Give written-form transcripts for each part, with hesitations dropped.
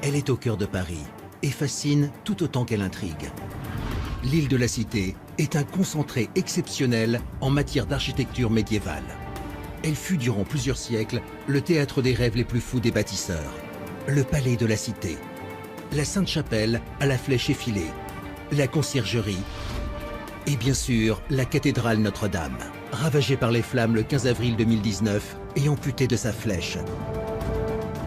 Elle est au cœur de Paris et fascine tout autant qu'elle intrigue. L'île de la Cité est un concentré exceptionnel en matière d'architecture médiévale. Elle fut durant plusieurs siècles le théâtre des rêves les plus fous des bâtisseurs. Le palais de la Cité, la Sainte-Chapelle à la flèche effilée, la conciergerie et bien sûr la cathédrale Notre-Dame, ravagée par les flammes le 15 avril 2019 et amputée de sa flèche.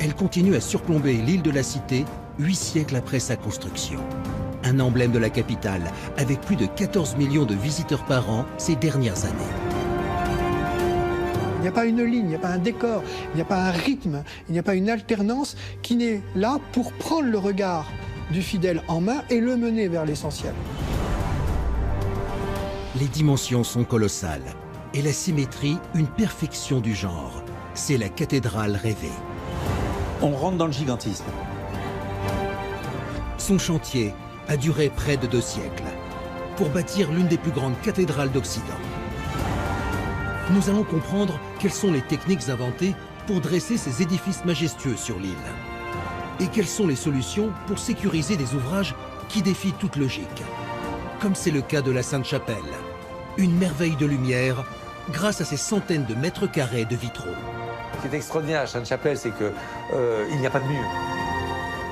Elle continue à surplomber l'île de la Cité 8 siècles après sa construction. Un emblème de la capitale avec plus de 14 millions de visiteurs par an ces dernières années. Il n'y a pas une ligne, il n'y a pas un décor, il n'y a pas un rythme, il n'y a pas une alternance qui n'est là pour prendre le regard du fidèle en main et le mener vers l'essentiel. Les dimensions sont colossales et la symétrie une perfection du genre. C'est la cathédrale rêvée. On rentre dans le gigantisme. Son chantier a duré près de 2 siècles pour bâtir l'une des plus grandes cathédrales d'Occident. Nous allons comprendre quelles sont les techniques inventées pour dresser ces édifices majestueux sur l'île et quelles sont les solutions pour sécuriser des ouvrages qui défient toute logique, comme c'est le cas de la Sainte-Chapelle, une merveille de lumière grâce à ses centaines de mètres carrés de vitraux. Ce qui est extraordinaire à Sainte-Chapelle, c'est qu'il n'y a pas de mur.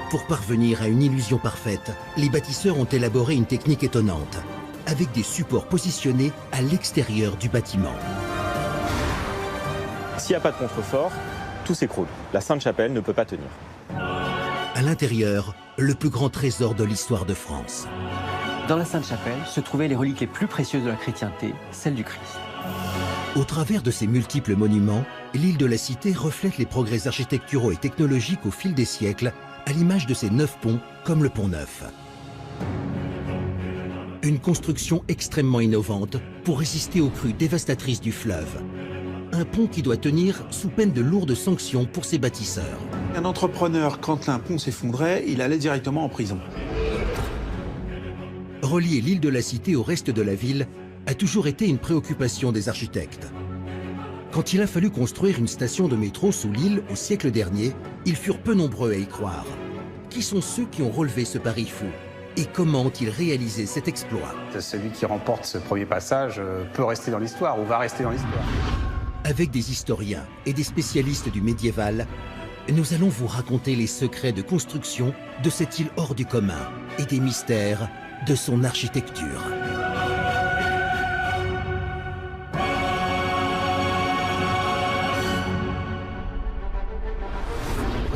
Pour parvenir à une illusion parfaite, les bâtisseurs ont élaboré une technique étonnante, avec des supports positionnés à l'extérieur du bâtiment. S'il n'y a pas de contrefort, tout s'écroule. La Sainte-Chapelle ne peut pas tenir. À l'intérieur, le plus grand trésor de l'histoire de France. Dans la Sainte-Chapelle se trouvaient les reliques les plus précieuses de la chrétienté, celles du Christ. Au travers de ces multiples monuments, l'île de la Cité reflète les progrès architecturaux et technologiques au fil des siècles, à l'image de ces 9 ponts comme le Pont Neuf. Une construction extrêmement innovante pour résister aux crues dévastatrices du fleuve. Un pont qui doit tenir sous peine de lourdes sanctions pour ses bâtisseurs. Un entrepreneur, quand un pont s'effondrait, il allait directement en prison. Relier l'île de la Cité au reste de la ville a toujours été une préoccupation des architectes. Quand il a fallu construire une station de métro sous l'île au siècle dernier, ils furent peu nombreux à y croire. Qui sont ceux qui ont relevé ce pari fou? Et comment ont-ils réalisé cet exploit? Celui qui remporte ce premier passage peut rester dans l'histoire ou va rester dans l'histoire. Avec des historiens et des spécialistes du médiéval, nous allons vous raconter les secrets de construction de cette île hors du commun et des mystères de son architecture.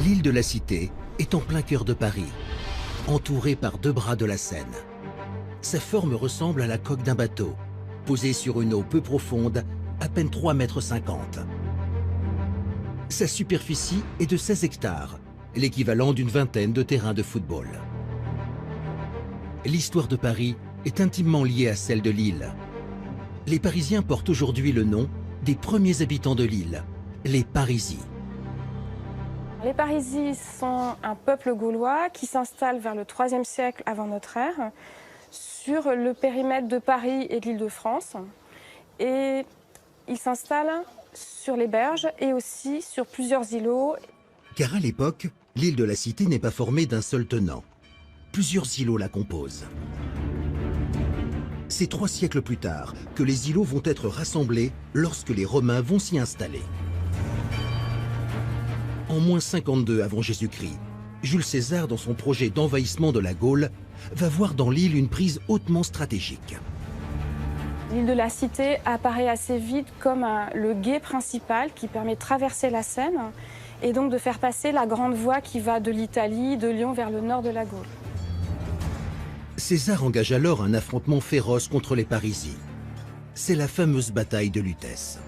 L'île de la Cité est en plein cœur de Paris, entourée par 2 bras de la Seine. Sa forme ressemble à la coque d'un bateau, posée sur une eau peu profonde, à peine 3,50 m. Sa superficie est de 16 hectares, l'équivalent d'une vingtaine de terrains de football. L'histoire de Paris est intimement liée à celle de l'île. Les Parisiens portent aujourd'hui le nom des premiers habitants de l'île, les Parisis. Les Parisis sont un peuple gaulois qui s'installe vers le IIIe siècle avant notre ère sur le périmètre de Paris et de l'Île-de-France. Et ils s'installent sur les berges et aussi sur plusieurs îlots. Car à l'époque, l'île de la Cité n'est pas formée d'un seul tenant. Plusieurs îlots la composent. C'est 3 siècles plus tard que les îlots vont être rassemblés lorsque les Romains vont s'y installer. En moins 52 avant Jésus-Christ, Jules César, dans son projet d'envahissement de la Gaule, va voir dans l'île une prise hautement stratégique. L'île de la Cité apparaît assez vite comme le gué principal qui permet de traverser la Seine et donc de faire passer la grande voie qui va de l'Italie, de Lyon vers le nord de la Gaule. César engage alors un affrontement féroce contre les Parisis. C'est la fameuse bataille de Lutèce.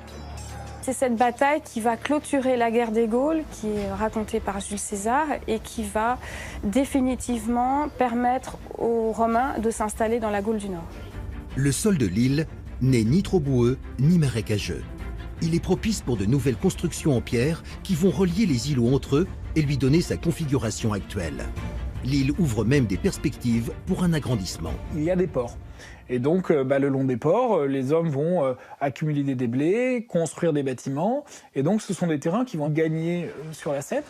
C'est cette bataille qui va clôturer la guerre des Gaules, qui est racontée par Jules César, et qui va définitivement permettre aux Romains de s'installer dans la Gaule du Nord. Le sol de l'île n'est ni trop boueux ni marécageux. Il est propice pour de nouvelles constructions en pierre qui vont relier les îlots entre eux et lui donner sa configuration actuelle. L'île ouvre même des perspectives pour un agrandissement. Il y a des ports. Et donc, le long des ports, les hommes vont accumuler des déblais, construire des bâtiments. Et donc, ce sont des terrains qui vont gagner sur la Seine.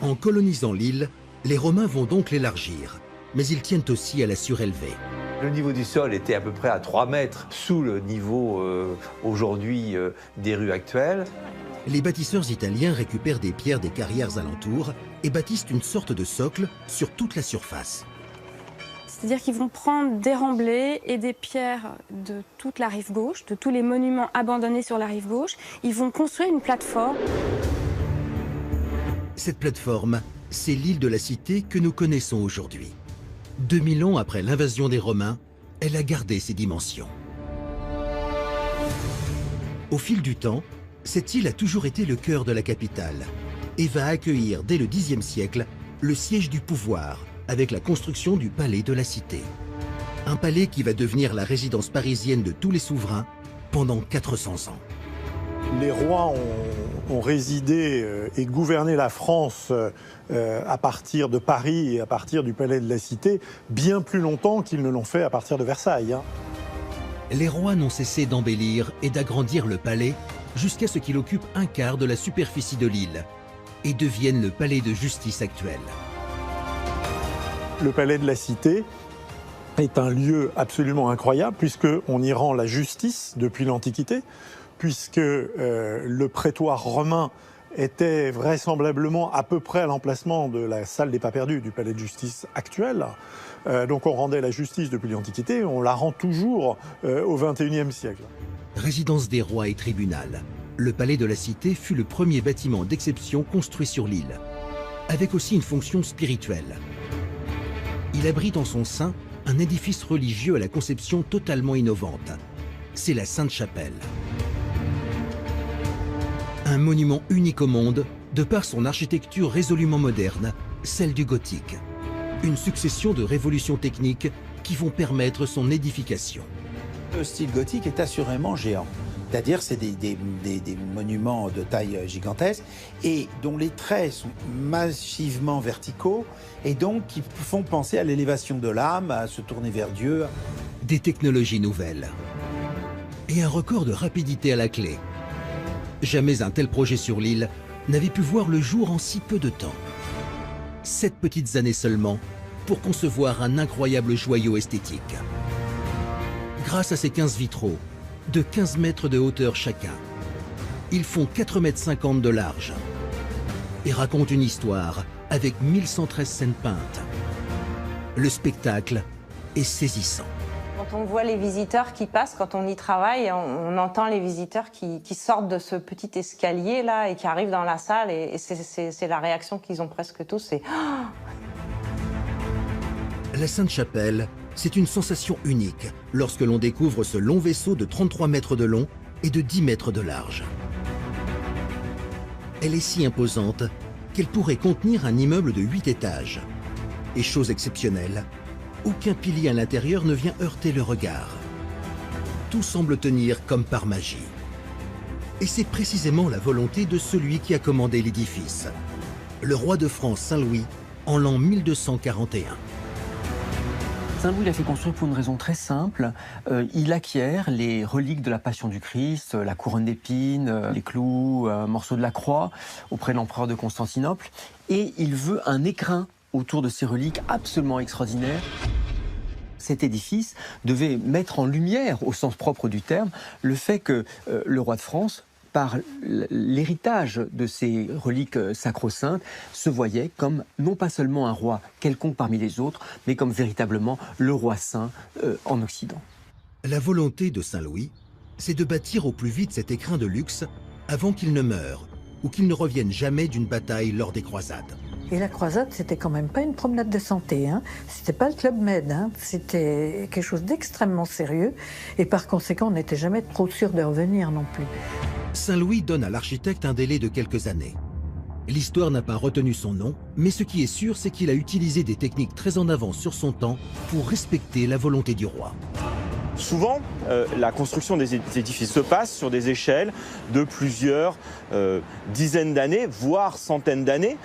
En colonisant l'île, Les Romains vont donc l'élargir, mais ils tiennent aussi à la surélever. Le niveau du sol était à peu près à 3 mètres sous le niveau aujourd'hui des rues actuelles. Les bâtisseurs italiens récupèrent des pierres des carrières alentours et bâtissent une sorte de socle sur toute la surface. C'est-à-dire qu'ils vont prendre des remblais et des pierres de toute la rive gauche, de tous les monuments abandonnés sur la rive gauche. Ils vont construire une plateforme. Cette plateforme, c'est l'île de la Cité que nous connaissons aujourd'hui. 2000 ans après l'invasion des Romains, elle a gardé ses dimensions. Au fil du temps, cette île a toujours été le cœur de la capitale et va accueillir dès le Xe siècle le siège du pouvoir avec la construction du palais de la Cité. Un palais qui va devenir la résidence parisienne de tous les souverains pendant 400 ans. Les rois ont résidé et gouverné la France à partir de Paris et à partir du palais de la Cité bien plus longtemps qu'ils ne l'ont fait à partir de Versailles. Les rois n'ont cessé d'embellir et d'agrandir le palais jusqu'à ce qu'il occupe un quart de la superficie de l'île et devienne le palais de justice actuel. Le palais de la Cité est un lieu absolument incroyable puisqu'on y rend la justice depuis l'Antiquité, puisque le prétoire romain était vraisemblablement à peu près à l'emplacement de la salle des pas perdus du palais de justice actuel. Donc on rendait la justice depuis l'Antiquité, on la rend toujours au XXIe siècle. Résidence des rois et tribunal, le palais de la Cité fut le premier bâtiment d'exception construit sur l'île, avec aussi une fonction spirituelle. Il abrite en son sein un édifice religieux à la conception totalement innovante. C'est la Sainte-Chapelle. Un monument unique au monde, de par son architecture résolument moderne, celle du gothique. Une succession de révolutions techniques qui vont permettre son édification. Le style gothique est assurément géant. C'est-à-dire c'est des monuments de taille gigantesque et dont les traits sont massivement verticaux et donc qui font penser à l'élévation de l'âme, à se tourner vers Dieu. Des technologies nouvelles et un record de rapidité à la clé. Jamais un tel projet sur l'île n'avait pu voir le jour en si peu de temps. 7 petites années seulement pour concevoir un incroyable joyau esthétique. Grâce à ces 15 vitraux, de 15 mètres de hauteur chacun, ils font 4,50 m de large et racontent une histoire avec 1113 scènes peintes. Le spectacle est saisissant. Quand on voit les visiteurs qui passent, quand on y travaille, on entend les visiteurs qui sortent de ce petit escalier là et qui arrivent dans la salle et c'est la réaction qu'ils ont presque tous, c'est oh. La Sainte-Chapelle, c'est une sensation unique lorsque l'on découvre ce long vaisseau de 33 mètres de long et de 10 mètres de large. Elle est si imposante qu'elle pourrait contenir un immeuble de 8 étages. Et chose exceptionnelle, aucun pilier à l'intérieur ne vient heurter le regard. Tout semble tenir comme par magie. Et c'est précisément la volonté de celui qui a commandé l'édifice, le roi de France Saint-Louis en l'an 1241. Saint-Louis l'a fait construire pour une raison très simple. Il acquiert les reliques de la Passion du Christ, la couronne d'épines, les clous, un morceau de la croix auprès de l'empereur de Constantinople. Et il veut un écrin autour de ces reliques absolument extraordinaires. Cet édifice devait mettre en lumière, au sens propre du terme, le fait que le roi de France, par l'héritage de ces reliques sacro-saintes, se voyait comme non pas seulement un roi quelconque parmi les autres, mais comme véritablement le roi saint en Occident. La volonté de Saint-Louis, c'est de bâtir au plus vite cet écrin de luxe avant qu'il ne meure ou qu'il ne revienne jamais d'une bataille lors des croisades. Et la croisade, c'était quand même pas une promenade de santé, hein. C'était pas le Club Med, hein. C'était quelque chose d'extrêmement sérieux et par conséquent, on n'était jamais trop sûr de revenir non plus. Saint-Louis donne à l'architecte un délai de quelques années. L'histoire n'a pas retenu son nom, mais ce qui est sûr, c'est qu'il a utilisé des techniques très en avance sur son temps pour respecter la volonté du roi. Souvent, la construction des édifices se passe sur des échelles de plusieurs dizaines d'années, voire centaines d'années,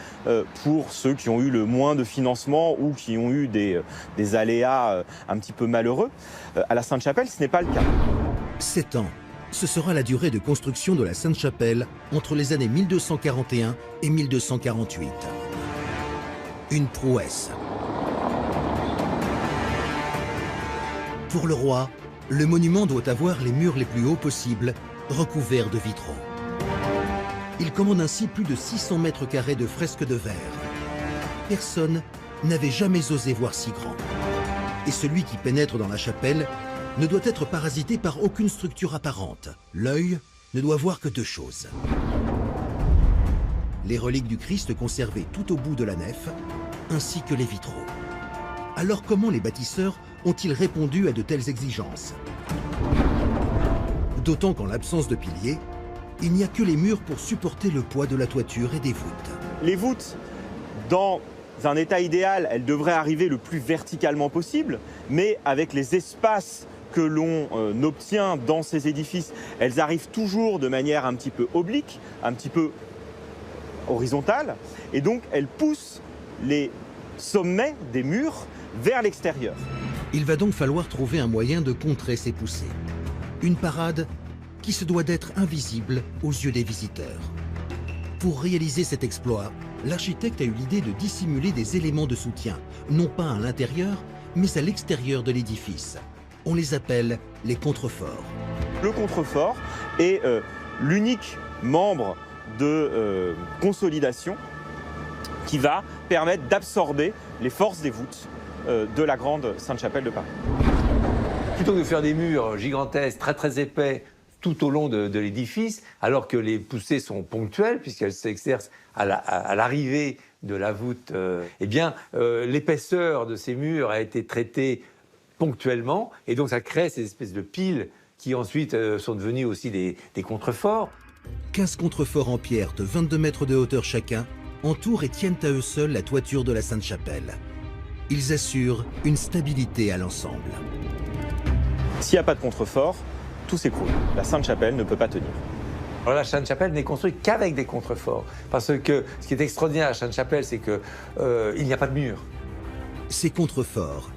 pour ceux qui ont eu le moins de financement ou qui ont eu des aléas un petit peu malheureux. À la Sainte-Chapelle, ce n'est pas le cas. 7 ans, ce sera la durée de construction de la Sainte-Chapelle entre les années 1241 et 1248. Une prouesse. Pour le roi, le monument doit avoir les murs les plus hauts possibles, recouverts de vitraux. Il commande ainsi plus de 600 mètres carrés de fresques de verre. Personne n'avait jamais osé voir si grand. Et celui qui pénètre dans la chapelle ne doit être parasité par aucune structure apparente. L'œil ne doit voir que deux choses. Les reliques du Christ conservées tout au bout de la nef, ainsi que les vitraux. Alors comment les bâtisseurs ont-ils répondu à de telles exigences? D'autant qu'en l'absence de piliers, il n'y a que les murs pour supporter le poids de la toiture et des voûtes. Les voûtes, dans un état idéal, elles devraient arriver le plus verticalement possible, mais avec les espaces que l'on obtient dans ces édifices, elles arrivent toujours de manière un petit peu oblique, un petit peu horizontale, et donc elles poussent les sommets des murs vers l'extérieur. Il va donc falloir trouver un moyen de contrer ces poussées. Une parade qui se doit d'être invisible aux yeux des visiteurs. Pour réaliser cet exploit, l'architecte a eu l'idée de dissimuler des éléments de soutien, non pas à l'intérieur, mais à l'extérieur de l'édifice. On les appelle les contreforts. Le contrefort est l'unique membre de consolidation qui va permettre d'absorber les forces des voûtes de la grande Sainte-Chapelle de Paris. Plutôt que de faire des murs gigantesques, très épais, tout au long de l'édifice, alors que les poussées sont ponctuelles, puisqu'elles s'exercent à l'arrivée de la voûte, eh bien, l'épaisseur de ces murs a été traitée ponctuellement, et donc ça crée ces espèces de piles qui ensuite sont devenues aussi des contreforts. 15 contreforts en pierre de 22 mètres de hauteur chacun entourent et tiennent à eux seuls la toiture de la Sainte-Chapelle. Ils assurent une stabilité à l'ensemble. S'il n'y a pas de contrefort, tout s'écroule. La Sainte-Chapelle ne peut pas tenir. Alors la Sainte-Chapelle n'est construite qu'avec des contreforts. Parce que ce qui est extraordinaire à la Sainte-Chapelle, c'est qu'il n'y a pas de mur. Ces contreforts,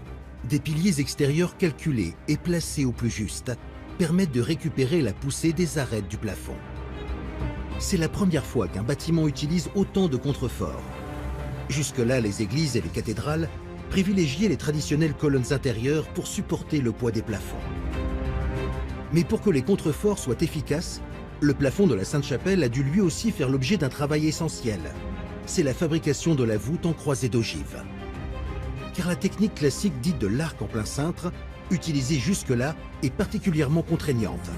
des piliers extérieurs calculés et placés au plus juste, permettent de récupérer la poussée des arêtes du plafond. C'est la première fois qu'un bâtiment utilise autant de contreforts. Jusque-là, les églises et les cathédrales privilégiaient les traditionnelles colonnes intérieures pour supporter le poids des plafonds. Mais pour que les contreforts soient efficaces, le plafond de la Sainte-Chapelle a dû lui aussi faire l'objet d'un travail essentiel. C'est la fabrication de la voûte en croisée d'ogive. Car la technique classique dite de l'arc en plein cintre, utilisée jusque-là, est particulièrement contraignante.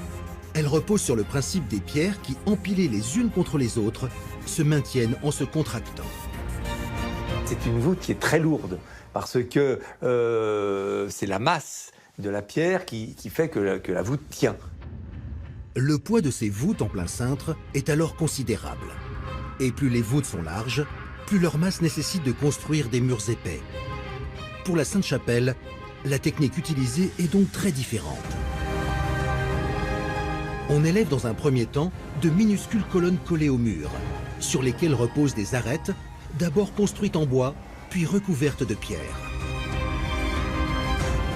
Elle repose sur le principe des pierres qui, empilées les unes contre les autres, se maintiennent en se contractant. C'est une voûte qui est très lourde, parce que c'est la masse de la pierre qui fait que la voûte tient. Le poids de ces voûtes en plein cintre est alors considérable. Et plus les voûtes sont larges, plus leur masse nécessite de construire des murs épais. Pour la Sainte-Chapelle, la technique utilisée est donc très différente. On élève dans un premier temps de minuscules colonnes collées au mur, sur lesquelles reposent des arêtes, d'abord construites en bois, puis recouvertes de pierre.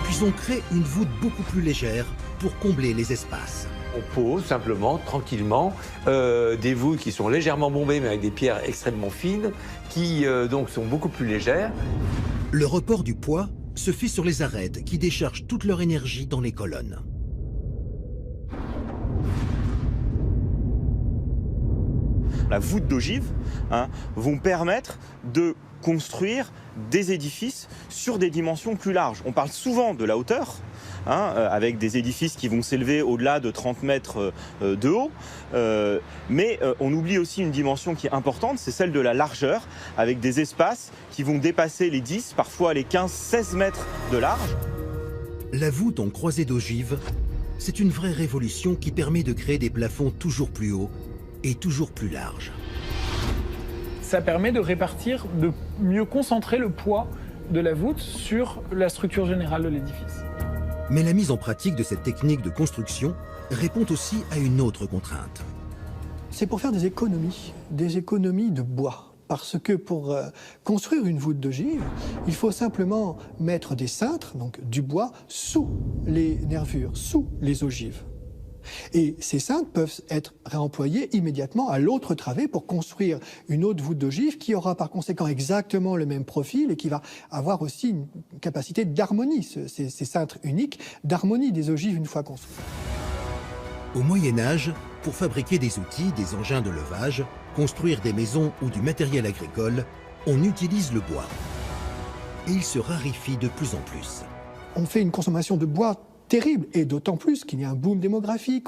Puis on crée une voûte beaucoup plus légère pour combler les espaces. On pose simplement, tranquillement, des voûtes qui sont légèrement bombées, mais avec des pierres extrêmement fines, qui donc sont beaucoup plus légères. Le report du poids se fait sur les arêtes qui déchargent toute leur énergie dans les colonnes. La voûte d'ogive vont permettre de construire des édifices sur des dimensions plus larges. On parle souvent de la hauteur, avec des édifices qui vont s'élever au-delà de 30 mètres de haut, mais on oublie aussi une dimension qui est importante, c'est celle de la largeur, avec des espaces qui vont dépasser les 10, parfois les 15-16 mètres de large. La voûte en croisée d'ogive, c'est une vraie révolution qui permet de créer des plafonds toujours plus hauts et toujours plus larges. Ça permet de répartir, de mieux concentrer le poids de la voûte sur la structure générale de l'édifice. Mais la mise en pratique de cette technique de construction répond aussi à une autre contrainte. C'est pour faire des économies de bois. Parce que pour construire une voûte d'ogive, il faut simplement mettre des cintres, donc du bois, sous les nervures, sous les ogives. Et ces cintres peuvent être réemployés immédiatement à l'autre travée pour construire une autre voûte d'ogive qui aura par conséquent exactement le même profil et qui va avoir aussi une capacité d'harmonie, ces cintres uniques, d'harmonie des ogives une fois construits. Au Moyen-Âge, pour fabriquer des outils, des engins de levage, construire des maisons ou du matériel agricole, on utilise le bois. Et il se raréfie de plus en plus. On fait une consommation de bois terrible, et d'autant plus qu'il y a un boom démographique,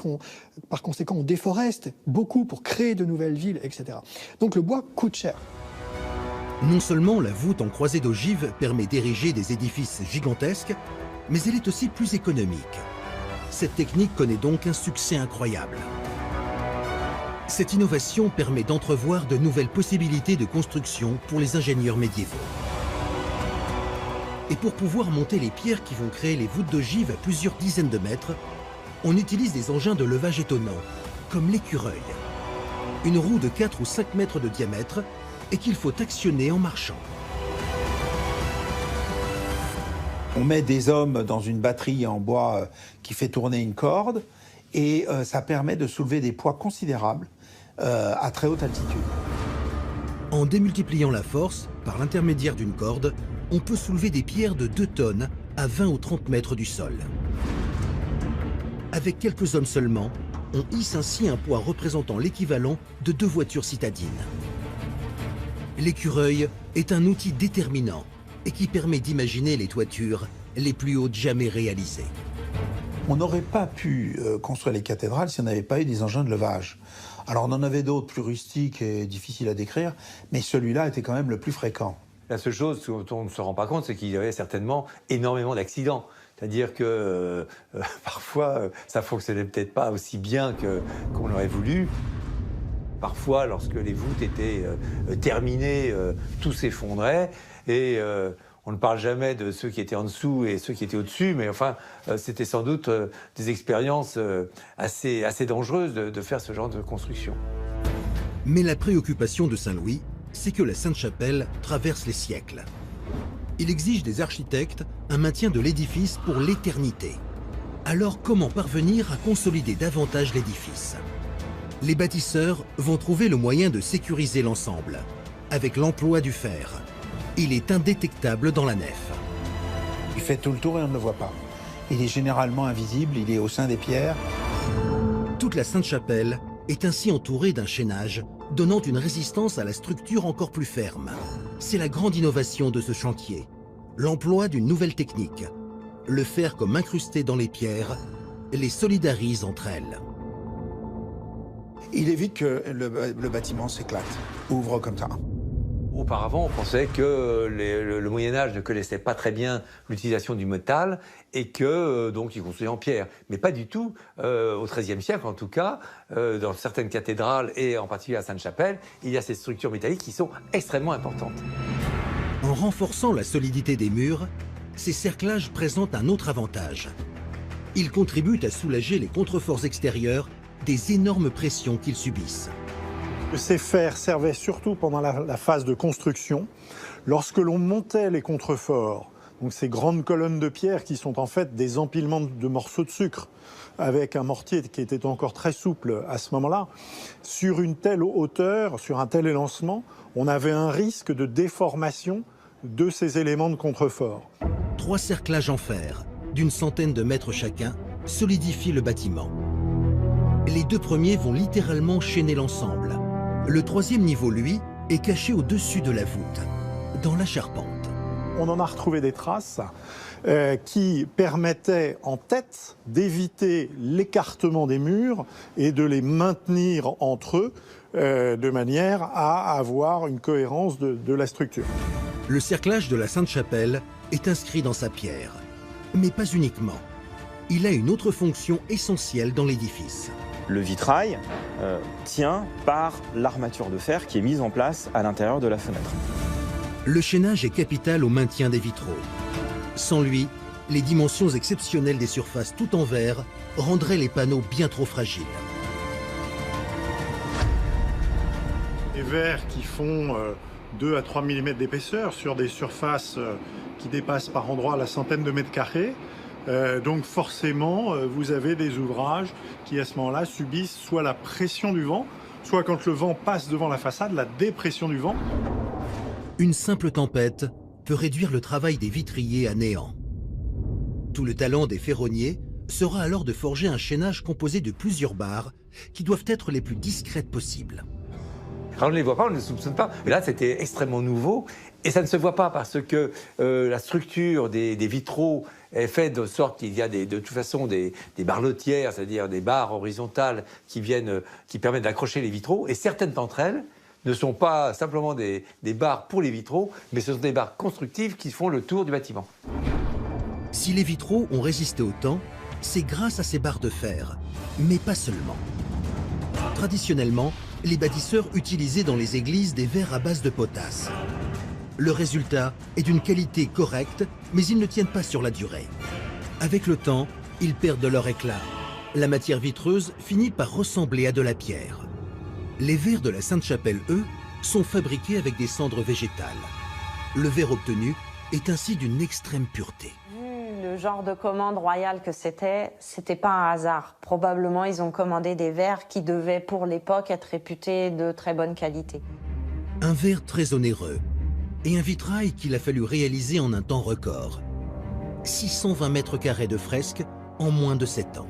par conséquent on déforeste beaucoup pour créer de nouvelles villes, etc. Donc le bois coûte cher. Non seulement la voûte en croisée d'ogives permet d'ériger des édifices gigantesques, mais elle est aussi plus économique. Cette technique connaît donc un succès incroyable. Cette innovation permet d'entrevoir de nouvelles possibilités de construction pour les ingénieurs médiévaux. Et pour pouvoir monter les pierres qui vont créer les voûtes d'ogives à plusieurs dizaines de mètres, on utilise des engins de levage étonnants, comme l'écureuil. Une roue de 4 ou 5 mètres de diamètre et qu'il faut actionner en marchant. On met des hommes dans une batterie en bois qui fait tourner une corde et ça permet de soulever des poids considérables à très haute altitude. En démultipliant la force, par l'intermédiaire d'une corde, on peut soulever des pierres de 2 tonnes à 20 ou 30 mètres du sol. Avec quelques hommes seulement, on hisse ainsi un poids représentant l'équivalent de 2 voitures citadines. L'écureuil est un outil déterminant et qui permet d'imaginer les toitures les plus hautes jamais réalisées. On n'aurait pas pu construire les cathédrales si on n'avait pas eu des engins de levage. Alors on en avait d'autres plus rustiques et difficiles à décrire, mais celui-là était quand même le plus fréquent. La seule chose dont on ne se rend pas compte, c'est qu'il y avait certainement énormément d'accidents. C'est-à-dire que parfois, ça ne fonctionnait peut-être pas aussi bien qu'on aurait voulu. Parfois, lorsque les voûtes étaient terminées, tout s'effondrait. Et on ne parle jamais de ceux qui étaient en dessous et ceux qui étaient au-dessus, mais enfin, c'était sans doute des expériences assez dangereuses de faire ce genre de construction. Mais la préoccupation de Saint-Louis, c'est que la Sainte-Chapelle traverse les siècles. Il exige des architectes un maintien de l'édifice pour l'éternité. Alors comment parvenir à consolider davantage l'édifice? Les bâtisseurs vont trouver le moyen de sécuriser l'ensemble, avec l'emploi du fer. Il est indétectable dans la nef. Il fait tout le tour et on ne le voit pas. Il est généralement invisible, il est au sein des pierres. Toute la Sainte-Chapelle est ainsi entourée d'un chaînage donnant une résistance à la structure encore plus ferme. C'est la grande innovation de ce chantier, l'emploi d'une nouvelle technique. Le fer comme incrusté dans les pierres les solidarise entre elles. Il évite que le bâtiment s'éclate, ouvre comme ça. Auparavant, on pensait que le Moyen-Âge ne connaissait pas très bien l'utilisation du métal et que donc il construisait en pierre. Mais pas du tout. Au XIIIe siècle, en tout cas, dans certaines cathédrales et en particulier à Sainte-Chapelle, il y a ces structures métalliques qui sont extrêmement importantes. En renforçant la solidité des murs, ces cerclages présentent un autre avantage. Ils contribuent à soulager les contreforts extérieurs des énormes pressions qu'ils subissent. Ces fers servaient surtout pendant la phase de construction. Lorsque l'on montait les contreforts, donc ces grandes colonnes de pierre qui sont en fait des empilements de morceaux de sucre, avec un mortier qui était encore très souple à ce moment-là, sur une telle hauteur, sur un tel élancement, on avait un risque de déformation de ces éléments de contrefort. 3 cerclages en fer, d'une centaine de mètres chacun, solidifient le bâtiment. Les 2 premiers vont littéralement chaîner l'ensemble. Le 3e niveau, lui, est caché au-dessus de la voûte, dans la charpente. On en a retrouvé des traces qui permettaient en tête d'éviter l'écartement des murs et de les maintenir entre eux de manière à avoir une cohérence de la structure. Le cerclage de la Sainte-Chapelle est inscrit dans sa pierre, mais pas uniquement. Il a une autre fonction essentielle dans l'édifice. Le vitrail tient par l'armature de fer qui est mise en place à l'intérieur de la fenêtre. Le chaînage est capital au maintien des vitraux. Sans lui, les dimensions exceptionnelles des surfaces tout en verre rendraient les panneaux bien trop fragiles. Des verres qui font 2 à 3 mm d'épaisseur sur des surfaces qui dépassent par endroits la centaine de mètres carrés. Donc forcément, vous avez des ouvrages qui à ce moment-là subissent soit la pression du vent, soit quand le vent passe devant la façade, la dépression du vent. Une simple tempête peut réduire le travail des vitriers à néant. Tout le talent des ferronniers sera alors de forger un chaînage composé de plusieurs barres qui doivent être les plus discrètes possibles. Quand on ne les voit pas, on ne les soupçonne pas. Mais là, c'était extrêmement nouveau. Et ça ne se voit pas parce que la structure des vitraux est faite de sorte qu'il y a de toute façon des barlotières, c'est-à-dire des barres horizontales qui permettent d'accrocher les vitraux. Et certaines d'entre elles ne sont pas simplement des barres pour les vitraux, mais ce sont des barres constructives qui font le tour du bâtiment. Si les vitraux ont résisté au temps, c'est grâce à ces barres de fer, mais pas seulement. Traditionnellement, les bâtisseurs utilisaient dans les églises des verres à base de potasse. Le résultat est d'une qualité correcte, mais ils ne tiennent pas sur la durée. Avec le temps, ils perdent de leur éclat. La matière vitreuse finit par ressembler à de la pierre. Les verres de la Sainte-Chapelle, eux, sont fabriqués avec des cendres végétales. Le verre obtenu est ainsi d'une extrême pureté. Vu le genre de commande royale que c'était pas un hasard. Probablement, ils ont commandé des verres qui devaient, pour l'époque, être réputés de très bonne qualité. Un verre très onéreux et un vitrail qu'il a fallu réaliser en un temps record. 620 mètres carrés de fresques en moins de 7 ans.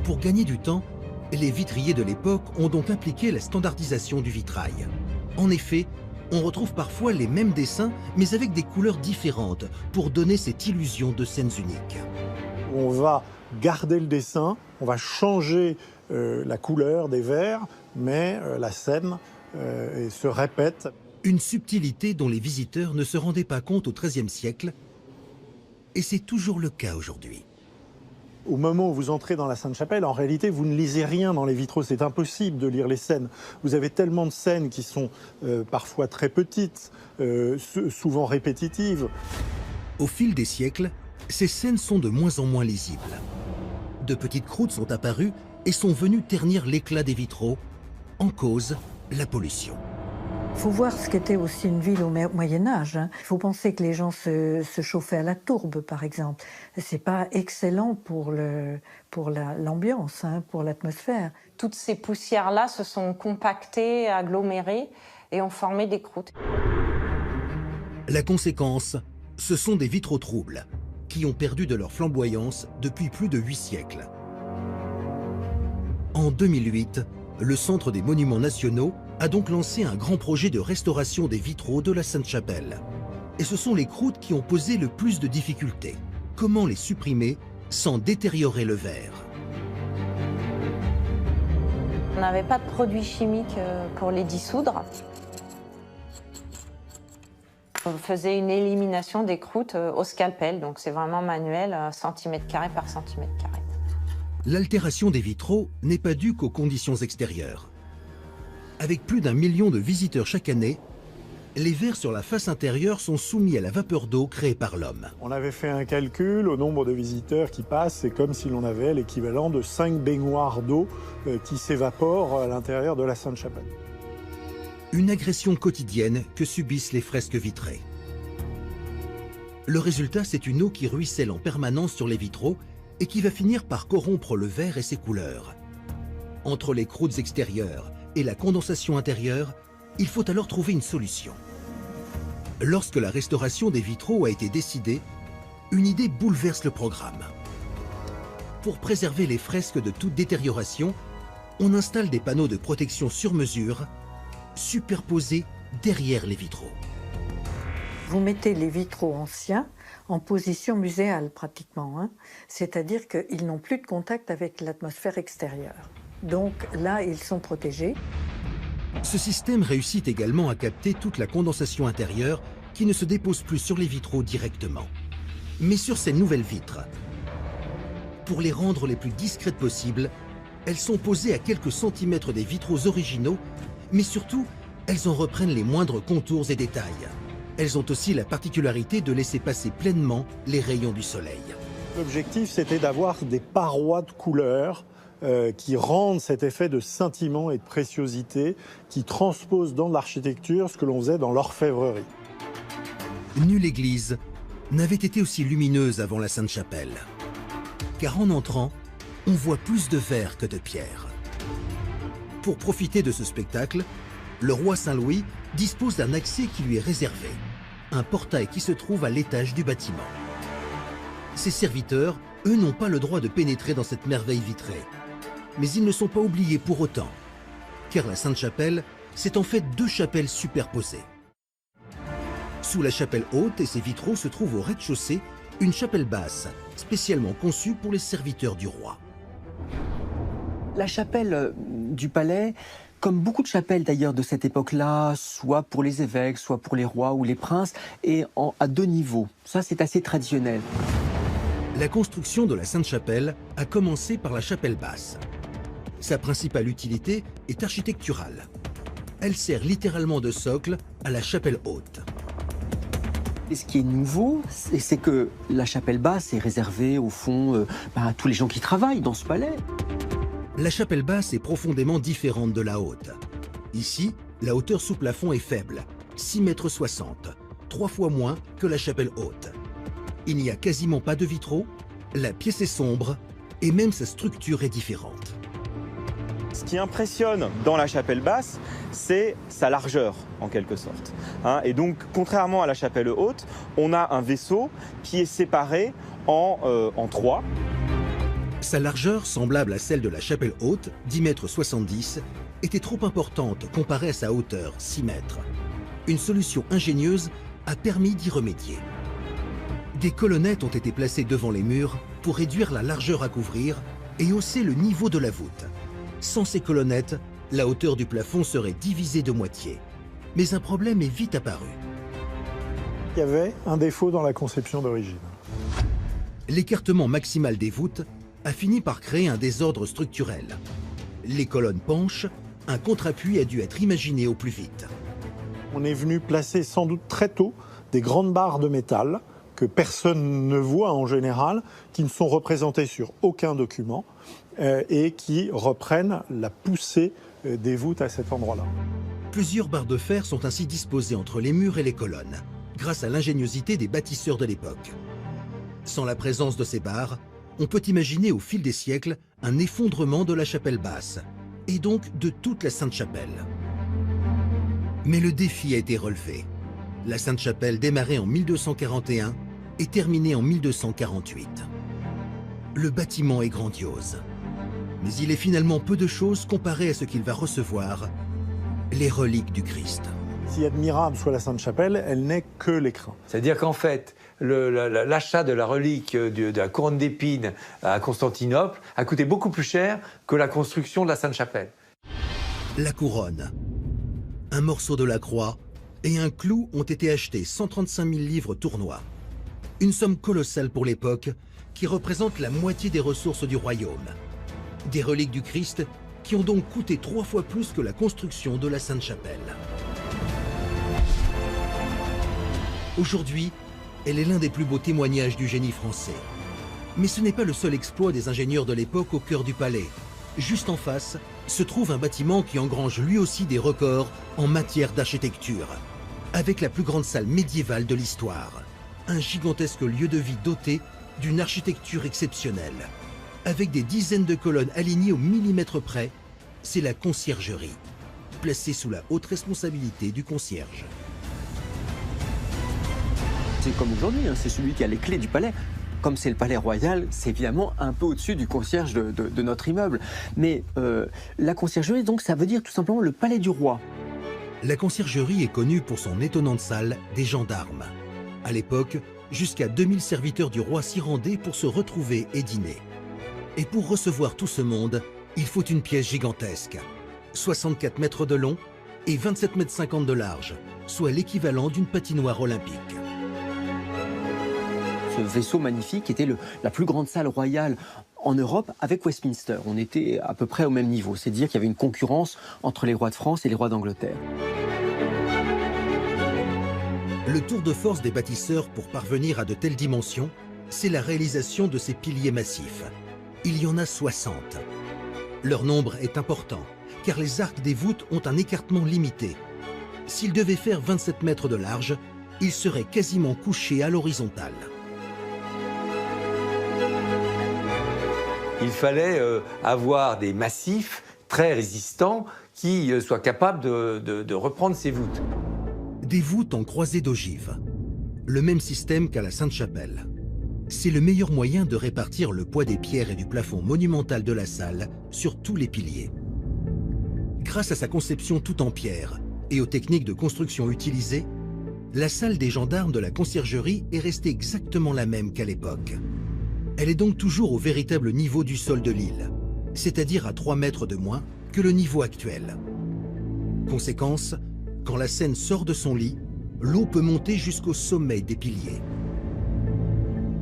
Pour gagner du temps, les vitriers de l'époque ont donc appliqué la standardisation du vitrail. En effet, on retrouve parfois les mêmes dessins, mais avec des couleurs différentes, pour donner cette illusion de scènes uniques. On va garder le dessin, on va changer la couleur des verres, mais la scène se répète. Une subtilité dont les visiteurs ne se rendaient pas compte au XIIIe siècle, et c'est toujours le cas aujourd'hui. Au moment où vous entrez dans la Sainte-Chapelle, en réalité, vous ne lisez rien dans les vitraux. C'est impossible de lire les scènes. Vous avez tellement de scènes qui sont parfois très petites, souvent répétitives. Au fil des siècles, ces scènes sont de moins en moins lisibles. De petites croûtes sont apparues et sont venues ternir l'éclat des vitraux. En cause, la pollution. Il faut voir ce qu'était aussi une ville au Moyen-Âge. Il faut penser que les gens se chauffaient à la tourbe, par exemple. C'est pas excellent pour l'ambiance, pour l'atmosphère. Toutes ces poussières-là se sont compactées, agglomérées et ont formé des croûtes. La conséquence, ce sont des vitraux troubles qui ont perdu de leur flamboyance depuis plus de 8 siècles. En 2008, le Centre des Monuments Nationaux a donc lancé un grand projet de restauration des vitraux de la Sainte-Chapelle. Et ce sont les croûtes qui ont posé le plus de difficultés. Comment les supprimer sans détériorer le verre? On n'avait pas de produits chimiques pour les dissoudre. On faisait une élimination des croûtes au scalpel, donc c'est vraiment manuel, centimètre carré par centimètre carré. L'altération des vitraux n'est pas due qu'aux conditions extérieures. Avec plus d'1 million de visiteurs chaque année, les verres sur la face intérieure sont soumis à la vapeur d'eau créée par l'homme. On avait fait un calcul, au nombre de visiteurs qui passent, c'est comme si l'on avait l'équivalent de 5 baignoires d'eau qui s'évaporent à l'intérieur de la Sainte-Chapelle. Une agression quotidienne que subissent les fresques vitrées. Le résultat, c'est une eau qui ruisselle en permanence sur les vitraux et qui va finir par corrompre le verre et ses couleurs. Entre les croûtes extérieures et la condensation intérieure, il faut alors trouver une solution. Lorsque la restauration des vitraux a été décidée, une idée bouleverse le programme. Pour préserver les fresques de toute détérioration, on installe des panneaux de protection sur mesure, superposés derrière les vitraux. Vous mettez les vitraux anciens en position muséale pratiquement, c'est-à-dire qu'ils n'ont plus de contact avec l'atmosphère extérieure. Donc là, ils sont protégés. Ce système réussit également à capter toute la condensation intérieure qui ne se dépose plus sur les vitraux directement, mais sur ces nouvelles vitres. Pour les rendre les plus discrètes possibles, elles sont posées à quelques centimètres des vitraux originaux, mais surtout, elles en reprennent les moindres contours et détails. Elles ont aussi la particularité de laisser passer pleinement les rayons du soleil. L'objectif, c'était d'avoir des parois de couleurs qui rendent cet effet de scintillement et de préciosité, qui transposent dans l'architecture ce que l'on faisait dans l'orfèvrerie. Nulle église n'avait été aussi lumineuse avant la Sainte-Chapelle. car en entrant, on voit plus de verre que de pierre. Pour profiter de ce spectacle, le roi Saint-Louis dispose d'un accès qui lui est réservé, un portail qui se trouve à l'étage du bâtiment. Ses serviteurs, eux, n'ont pas le droit de pénétrer dans cette merveille vitrée. Mais ils ne sont pas oubliés pour autant, car la Sainte-Chapelle, c'est en fait 2 chapelles superposées. Sous la chapelle haute et ses vitraux se trouve au rez-de-chaussée une chapelle basse, spécialement conçue pour les serviteurs du roi. La chapelle du palais, comme beaucoup de chapelles d'ailleurs de cette époque-là, soit pour les évêques, soit pour les rois ou les princes, est à 2 niveaux. Ça, c'est assez traditionnel. La construction de la Sainte-Chapelle a commencé par la chapelle basse. Sa principale utilité est architecturale. Elle sert littéralement de socle à la chapelle haute. Et ce qui est nouveau, c'est que la chapelle basse est réservée au fond à tous les gens qui travaillent dans ce palais. La chapelle basse est profondément différente de la haute. Ici, la hauteur sous plafond est faible, 6,60 m, 3 fois moins que la chapelle haute. Il n'y a quasiment pas de vitraux, la pièce est sombre et même sa structure est différente. Ce qui impressionne dans la chapelle basse, c'est sa largeur, en quelque sorte. Et donc, contrairement à la chapelle haute, on a un vaisseau qui est séparé en 3. Sa largeur, semblable à celle de la chapelle haute, 10,70 m, était trop importante comparée à sa hauteur, 6 mètres. Une solution ingénieuse a permis d'y remédier. Des colonnettes ont été placées devant les murs pour réduire la largeur à couvrir et hausser le niveau de la voûte. Sans ces colonnettes, la hauteur du plafond serait divisée de moitié. Mais un problème est vite apparu. Il y avait un défaut dans la conception d'origine. L'écartement maximal des voûtes a fini par créer un désordre structurel. Les colonnes penchent, un contre-appui a dû être imaginé au plus vite. On est venu placer sans doute très tôt des grandes barres de métal que personne ne voit en général, qui ne sont représentées sur aucun document et qui reprennent la poussée des voûtes à cet endroit-là. Plusieurs barres de fer sont ainsi disposées entre les murs et les colonnes, grâce à l'ingéniosité des bâtisseurs de l'époque. Sans la présence de ces barres, on peut imaginer au fil des siècles un effondrement de la chapelle basse, et donc de toute la Sainte-Chapelle. Mais le défi a été relevé. La Sainte-Chapelle démarrait en 1241 et terminée en 1248. Le bâtiment est grandiose, mais il est finalement peu de choses comparé à ce qu'il va recevoir, les reliques du Christ. Si admirable soit la Sainte-Chapelle, elle n'est que l'écrin. C'est-à-dire qu'en fait, l'achat de la relique de la couronne d'épines à Constantinople a coûté beaucoup plus cher que la construction de la Sainte-Chapelle. La couronne, un morceau de la croix et un clou ont été achetés 135 000 livres tournois. Une somme colossale pour l'époque qui représente la moitié des ressources du royaume. Des reliques du Christ qui ont donc coûté 3 fois plus que la construction de la Sainte-Chapelle. Aujourd'hui, elle est l'un des plus beaux témoignages du génie français. Mais ce n'est pas le seul exploit des ingénieurs de l'époque au cœur du palais. Juste en face se trouve un bâtiment qui engrange lui aussi des records en matière d'architecture, avec la plus grande salle médiévale de l'histoire. Un gigantesque lieu de vie doté d'une architecture exceptionnelle. Avec des dizaines de colonnes alignées au millimètre près, c'est la conciergerie, placée sous la haute responsabilité du concierge. C'est comme aujourd'hui, c'est celui qui a les clés du palais. Comme c'est le palais royal, c'est évidemment un peu au-dessus du concierge de notre immeuble. Mais la conciergerie, donc, ça veut dire tout simplement le palais du roi. La conciergerie est connue pour son étonnante salle des gendarmes. À l'époque, jusqu'à 2000 serviteurs du roi s'y rendaient pour se retrouver et dîner. Et pour recevoir tout ce monde, il faut une pièce gigantesque. 64 mètres de long et 27,50 m de large, soit l'équivalent d'une patinoire olympique. Ce vaisseau magnifique était la plus grande salle royale en Europe avec Westminster. On était à peu près au même niveau. C'est dire qu'il y avait une concurrence entre les rois de France et les rois d'Angleterre. Le tour de force des bâtisseurs pour parvenir à de telles dimensions, c'est la réalisation de ces piliers massifs. Il y en a 60. Leur nombre est important, car les arcs des voûtes ont un écartement limité. S'ils devaient faire 27 mètres de large, ils seraient quasiment couchés à l'horizontale. Il fallait avoir des massifs très résistants qui soient capables de reprendre ces voûtes. Des voûtes en croisée d'ogive. Le même système qu'à la Sainte-Chapelle. C'est le meilleur moyen de répartir le poids des pierres et du plafond monumental de la salle sur tous les piliers. Grâce à sa conception tout en pierre et aux techniques de construction utilisées, la salle des gendarmes de la conciergerie est restée exactement la même qu'à l'époque. Elle est donc toujours au véritable niveau du sol de l'île, c'est-à-dire à 3 mètres de moins que le niveau actuel. Conséquence, quand la Seine sort de son lit, l'eau peut monter jusqu'au sommet des piliers.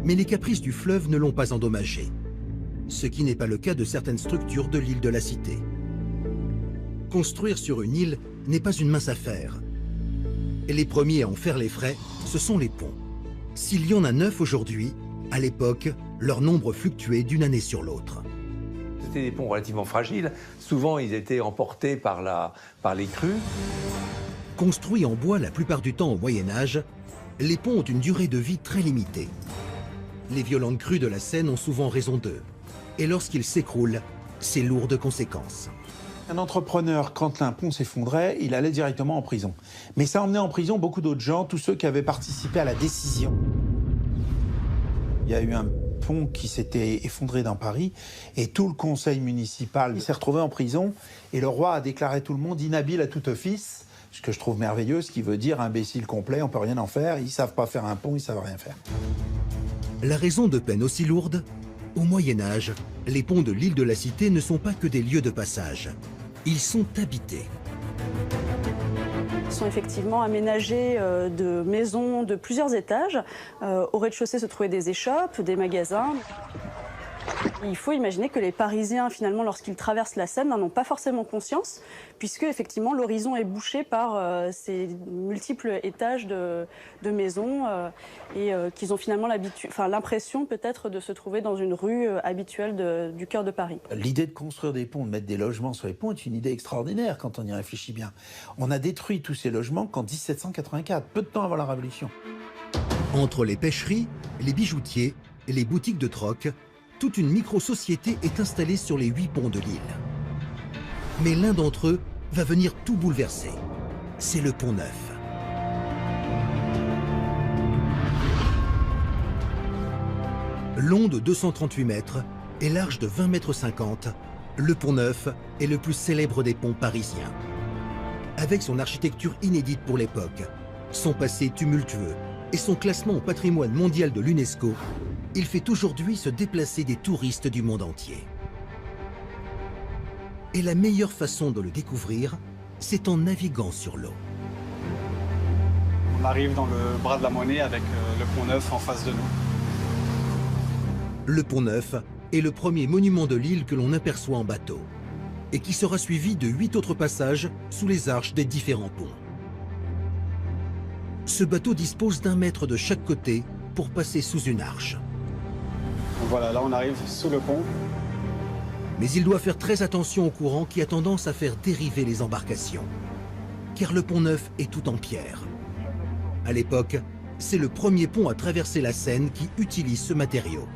Mais les caprices du fleuve ne l'ont pas endommagé, ce qui n'est pas le cas de certaines structures de l'île de la Cité. Construire sur une île n'est pas une mince affaire. Les premiers à en faire les frais, ce sont les ponts. S'il y en a 9 aujourd'hui, à l'époque, leur nombre fluctuait d'une année sur l'autre. C'était des ponts relativement fragiles. Souvent, ils étaient emportés par les crues. Construits en bois la plupart du temps au Moyen-Âge, les ponts ont une durée de vie très limitée. Les violentes crues de la Seine ont souvent raison d'eux. Et lorsqu'ils s'écroulent, c'est lourd de conséquences. Un entrepreneur, quand un pont s'effondrait, il allait directement en prison. Mais ça emmenait en prison beaucoup d'autres gens, tous ceux qui avaient participé à la décision. Il y a eu un pont qui s'était effondré dans Paris et tout le conseil municipal s'est retrouvé en prison et le roi a déclaré tout le monde inhabile à tout office, ce que je trouve merveilleux, ce qui veut dire imbécile complet, on peut rien en faire, ils savent pas faire un pont, ils savent rien faire. La raison de peine aussi lourde, au Moyen-Âge, les ponts de l'île de la Cité ne sont pas que des lieux de passage. Ils sont habités. Ils sont effectivement aménagés de maisons de plusieurs étages. Au rez-de-chaussée se trouvaient des échoppes, des magasins. Il faut imaginer que les Parisiens, finalement, lorsqu'ils traversent la Seine, n'en ont pas forcément conscience, puisque effectivement l'horizon est bouché par ces multiples étages de maisons et qu'ils ont finalement l'impression peut-être de se trouver dans une rue habituelle du cœur de Paris. L'idée de construire des ponts, de mettre des logements sur les ponts est une idée extraordinaire quand on y réfléchit bien. On a détruit tous ces logements qu'en 1784, peu de temps avant la Révolution. Entre les pêcheries, les bijoutiers et les boutiques de troc, toute une micro-société est installée sur les 8 ponts de l'île. Mais l'un d'entre eux va venir tout bouleverser. C'est le Pont Neuf. Long de 238 mètres et large de 20,50 mètres, le Pont Neuf est le plus célèbre des ponts parisiens. Avec son architecture inédite pour l'époque, son passé tumultueux et son classement au patrimoine mondial de l'UNESCO, il fait aujourd'hui se déplacer des touristes du monde entier. Et la meilleure façon de le découvrir, c'est en naviguant sur l'eau. On arrive dans le bras de la Monnaie avec le Pont Neuf en face de nous. Le Pont Neuf est le premier monument de l'île que l'on aperçoit en bateau et qui sera suivi de 8 autres passages sous les arches des différents ponts. Ce bateau dispose d'1 mètre de chaque côté pour passer sous une arche. Donc voilà, là on arrive sous le pont. Mais il doit faire très attention au courant qui a tendance à faire dériver les embarcations. Car le Pont Neuf est tout en pierre. À l'époque, c'est le premier pont à traverser la Seine qui utilise ce matériau.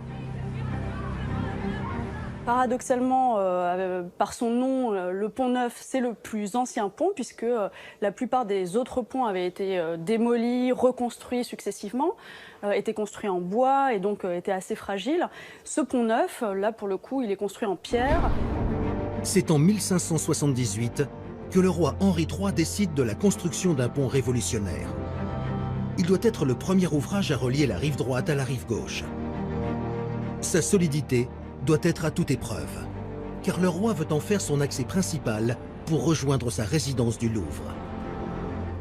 Paradoxalement, par son nom, le Pont Neuf, c'est le plus ancien pont puisque la plupart des autres ponts avaient été démolis, reconstruits successivement, étaient construits en bois et donc étaient assez fragiles. Ce Pont Neuf, là pour le coup, il est construit en pierre. C'est en 1578 que le roi Henri III décide de la construction d'un pont révolutionnaire. Il doit être le premier ouvrage à relier la rive droite à la rive gauche. Sa solidité doit être à toute épreuve, car le roi veut en faire son accès principal pour rejoindre sa résidence du Louvre.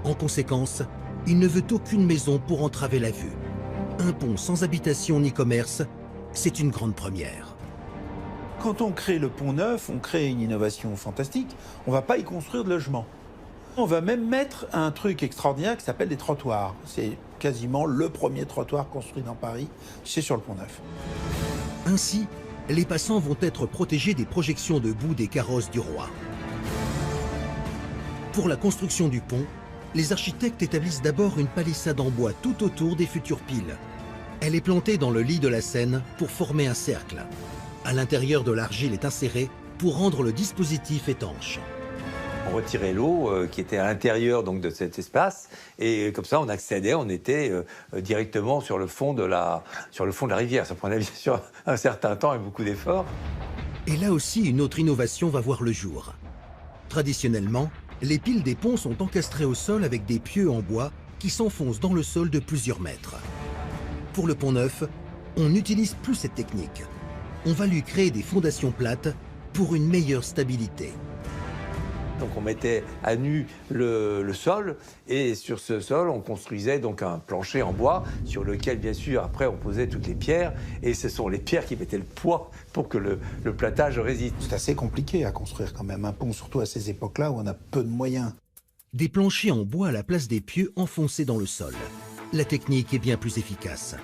En conséquence, il ne veut aucune maison pour entraver la vue. Un pont sans habitation ni commerce, c'est une grande première. Quand on crée le Pont Neuf, on crée une innovation fantastique, on ne va pas y construire de logements. On va même mettre un truc extraordinaire qui s'appelle des trottoirs. C'est quasiment le premier trottoir construit dans Paris, c'est sur le Pont Neuf. Ainsi, les passants vont être protégés des projections de boue des carrosses du roi. Pour la construction du pont, les architectes établissent d'abord une palissade en bois tout autour des futures piles. Elle est plantée dans le lit de la Seine pour former un cercle. À l'intérieur de l'argile est insérée pour rendre le dispositif étanche. On retirait l'eau qui était à l'intérieur donc de cet espace et comme ça on accédait, on était directement sur le fond de la rivière. Ça prenait bien sûr un certain temps et beaucoup d'efforts. Et là aussi, une autre innovation va voir le jour. Traditionnellement, les piles des ponts sont encastrées au sol avec des pieux en bois qui s'enfoncent dans le sol de plusieurs mètres. Pour le pont neuf, on n'utilise plus cette technique. On va lui créer des fondations plates pour une meilleure stabilité. Donc on mettait à nu le sol et sur ce sol on construisait donc un plancher en bois sur lequel bien sûr après on posait toutes les pierres et ce sont les pierres qui mettaient le poids pour que le platage résiste. C'est assez compliqué à construire quand même un pont, surtout à ces époques-là où on a peu de moyens. Des planchers en bois à la place des pieux enfoncés dans le sol. La technique est bien plus efficace.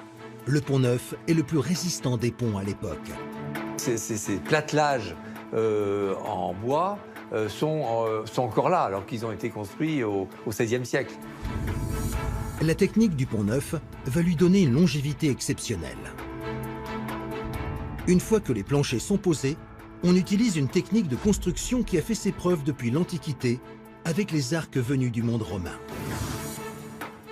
Le pont neuf est le plus résistant des ponts à l'époque. Ces platelages en bois sont encore là, alors qu'ils ont été construits au XVIe siècle. La technique du pont neuf va lui donner une longévité exceptionnelle. Une fois que les planchers sont posés, on utilise une technique de construction qui a fait ses preuves depuis l'Antiquité avec les arcs venus du monde romain.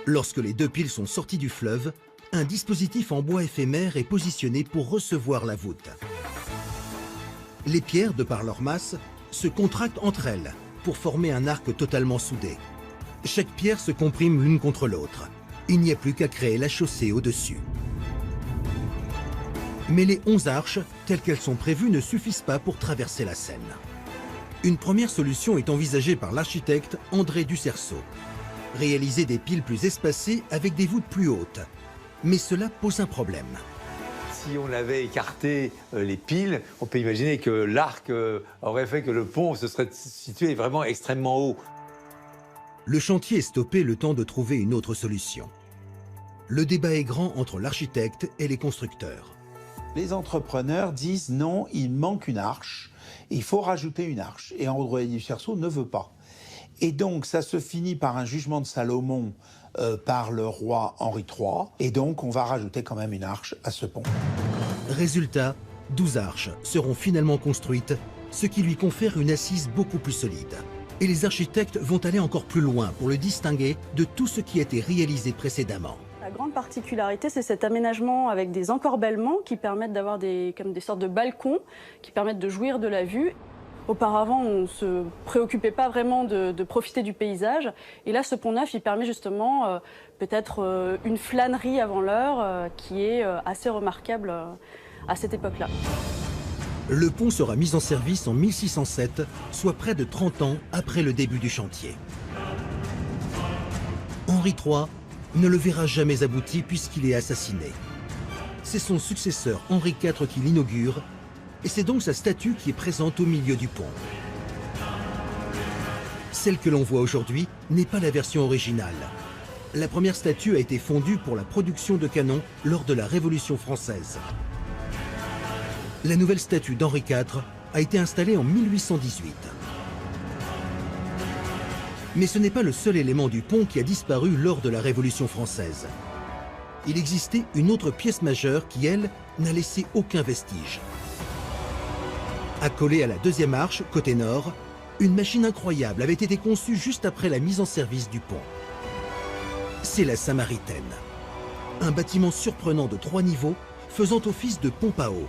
Lorsque les deux piles sont sorties du fleuve, un dispositif en bois éphémère est positionné pour recevoir la voûte. Les pierres, de par leur masse, se contractent entre elles pour former un arc totalement soudé. Chaque pierre se comprime l'une contre l'autre. Il n'y a plus qu'à créer la chaussée au-dessus. Mais les 11 arches, telles qu'elles sont prévues, ne suffisent pas pour traverser la Seine. Une première solution est envisagée par l'architecte André Ducerceau. Réaliser des piles plus espacées avec des voûtes plus hautes. Mais cela pose un problème. Si on avait écarté les piles, on peut imaginer que l'arc aurait fait que le pont se serait situé vraiment extrêmement haut. Le chantier est stoppé le temps de trouver une autre solution. Le débat est grand entre l'architecte et les constructeurs. Les entrepreneurs disent non, il manque une arche, il faut rajouter une arche. Et André Ducerceau ne veut pas. Et donc ça se finit par un jugement de Salomon par le roi Henri III. Et donc on va rajouter quand même une arche à ce pont. Résultat, 12 arches seront finalement construites, ce qui lui confère une assise beaucoup plus solide. Et les architectes vont aller encore plus loin pour le distinguer de tout ce qui a été réalisé précédemment. La grande particularité, c'est cet aménagement avec des encorbellements qui permettent d'avoir comme des sortes de balcons qui permettent de jouir de la vue. Auparavant, on ne se préoccupait pas vraiment de profiter du paysage. Et là, ce pont neuf, il permet justement peut-être une flânerie avant l'heure qui est assez remarquable à cette époque-là. Le pont sera mis en service en 1607, soit près de 30 ans après le début du chantier. Henri III ne le verra jamais abouti puisqu'il est assassiné. C'est son successeur Henri IV qui l'inaugure, et c'est donc sa statue qui est présente au milieu du pont. Celle que l'on voit aujourd'hui n'est pas la version originale. La première statue a été fondue pour la production de canons lors de la Révolution française. La nouvelle statue d'Henri IV a été installée en 1818. Mais ce n'est pas le seul élément du pont qui a disparu lors de la Révolution française. Il existait une autre pièce majeure qui, elle, n'a laissé aucun vestige. Accolée à la deuxième arche, côté nord, une machine incroyable avait été conçue juste après la mise en service du pont. C'est la Samaritaine. Un bâtiment surprenant de 3 niveaux faisant office de pompe à eau.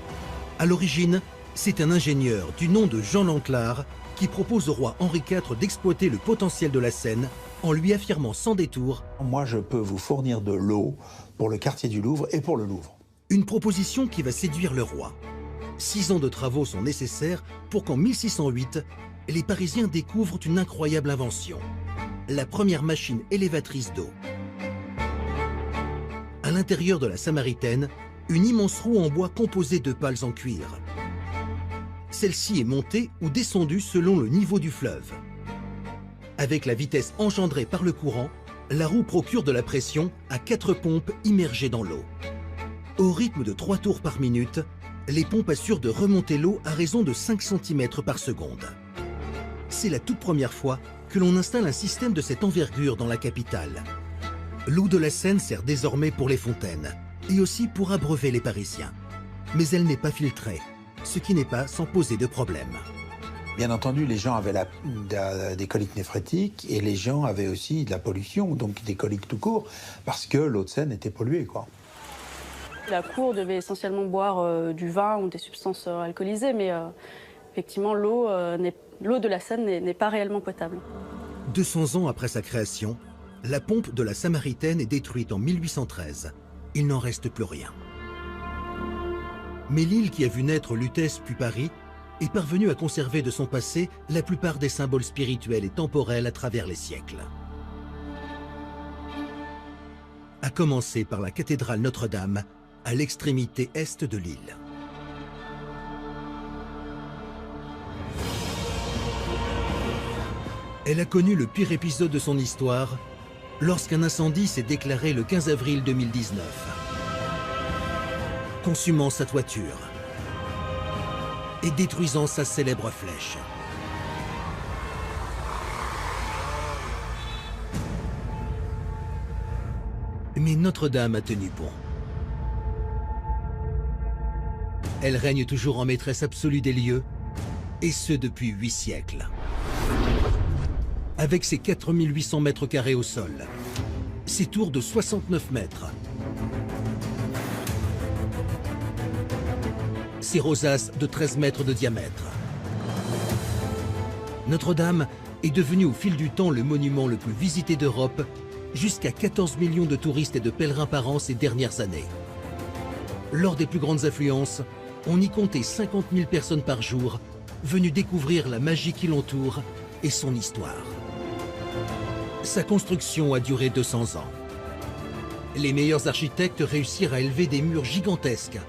À l'origine, c'est un ingénieur du nom de Jean Lantelard qui propose au roi Henri IV d'exploiter le potentiel de la Seine en lui affirmant sans détour « Moi, je peux vous fournir de l'eau pour le quartier du Louvre et pour le Louvre. » Une proposition qui va séduire le roi. 6 ans de travaux sont nécessaires pour qu'en 1608, les Parisiens découvrent une incroyable invention. La première machine élévatrice d'eau. À l'intérieur de la Samaritaine, une immense roue en bois composée de pales en cuir. Celle-ci est montée ou descendue selon le niveau du fleuve. Avec la vitesse engendrée par le courant, la roue procure de la pression à 4 pompes immergées dans l'eau. Au rythme de 3 tours par minute, les pompes assurent de remonter l'eau à raison de 5 cm par seconde. C'est la toute première fois que l'on installe un système de cette envergure dans la capitale. L'eau de la Seine sert désormais pour les fontaines et aussi pour abreuver les Parisiens. Mais elle n'est pas filtrée. ce qui n'est pas sans poser de problème. Bien entendu, les gens avaient des coliques néphrétiques et les gens avaient aussi de la pollution, donc des coliques tout court, parce que l'eau de Seine était polluée, quoi. La cour devait essentiellement boire du vin ou des substances alcoolisées, mais effectivement, l'eau de la Seine n'est pas réellement potable. 200 ans après sa création, la pompe de la Samaritaine est détruite en 1813. Il n'en reste plus rien. Mais l'île qui a vu naître Lutèce puis Paris est parvenue à conserver de son passé la plupart des symboles spirituels et temporels à travers les siècles. À commencer par la cathédrale Notre-Dame, à l'extrémité est de l'île. Elle a connu le pire épisode de son histoire lorsqu'un incendie s'est déclaré le 15 avril 2019, consumant sa toiture et détruisant sa célèbre flèche. Mais Notre-Dame a tenu bon. Elle règne toujours en maîtresse absolue des lieux, et ce depuis 8 siècles. Avec ses 4800 mètres carrés au sol, ses tours de 69 mètres, ses rosaces de 13 mètres de diamètre. Notre-Dame est devenue au fil du temps le monument le plus visité d'Europe, jusqu'à 14 millions de touristes et de pèlerins par an ces dernières années. Lors des plus grandes affluences, on y comptait 50 000 personnes par jour, venues découvrir la magie qui l'entoure et son histoire. Sa construction a duré 200 ans. Les meilleurs architectes réussirent à élever des murs gigantesques,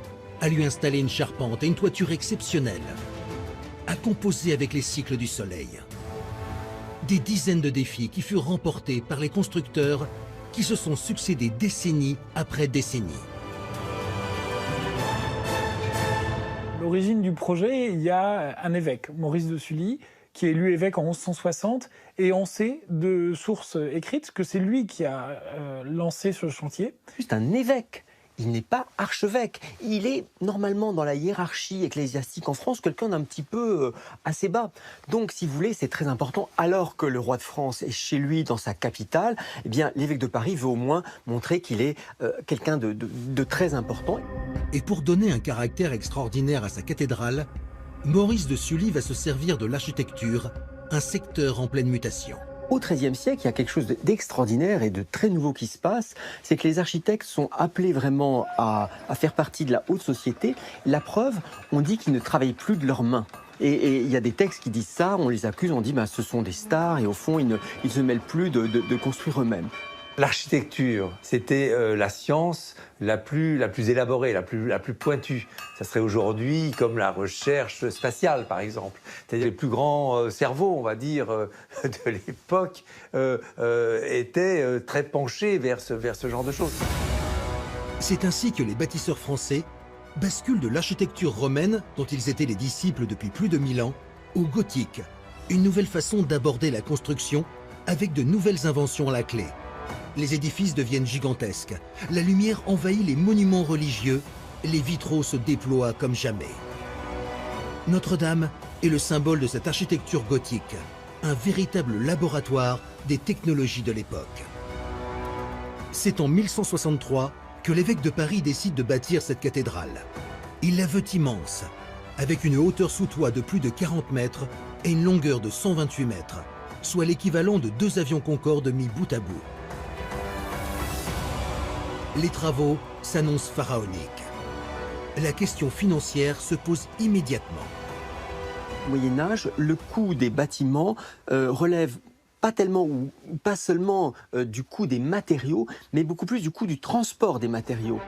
à lui installer une charpente et une toiture exceptionnelle, à composer avec les cycles du soleil. Des dizaines de défis qui furent remportés par les constructeurs qui se sont succédés décennie après décennie. L'origine du projet, il y a un évêque, Maurice de Sully, qui est élu évêque en 1160, et on sait de sources écrites que c'est lui qui a lancé ce chantier. Juste un évêque. Il n'est pas archevêque. Il est normalement dans la hiérarchie ecclésiastique en France quelqu'un d'un petit peu assez bas. Donc, si vous voulez, c'est très important. Alors que le roi de France est chez lui dans sa capitale, eh bien, l'évêque de Paris veut au moins montrer qu'il est quelqu'un de très important. Et pour donner un caractère extraordinaire à sa cathédrale, Maurice de Sully va se servir de l'architecture, un secteur en pleine mutation. Au XIIIe siècle, il y a quelque chose d'extraordinaire et de très nouveau qui se passe, c'est que les architectes sont appelés vraiment à faire partie de la haute société. La preuve, on dit qu'ils ne travaillent plus de leurs mains. Et il y a des textes qui disent ça, on les accuse, on dit bah, ce sont des stars et au fond, ils ne se mêlent plus de construire eux-mêmes. L'architecture, c'était la science la plus élaborée, la plus pointue. Ça serait aujourd'hui comme la recherche spatiale, par exemple. C'est-à-dire les plus grands cerveaux, on va dire, de l'époque, étaient très penchés vers ce genre de choses. C'est ainsi que les bâtisseurs français basculent de l'architecture romaine, dont ils étaient les disciples depuis plus de 1000 ans, au gothique, une nouvelle façon d'aborder la construction avec de nouvelles inventions à la clé. Les édifices deviennent gigantesques, la lumière envahit les monuments religieux, les vitraux se déploient comme jamais. Notre-Dame est le symbole de cette architecture gothique, un véritable laboratoire des technologies de l'époque. C'est en 1163 que l'évêque de Paris décide de bâtir cette cathédrale. Il la veut immense, avec une hauteur sous toit de plus de 40 mètres et une longueur de 128 mètres, soit l'équivalent de 2 avions Concorde mis bout à bout. Les travaux s'annoncent pharaoniques. La question financière se pose immédiatement. Au Moyen-Âge, le coût des bâtiments relève pas tellement ou pas seulement du coût des matériaux, mais beaucoup plus du coût du transport des matériaux.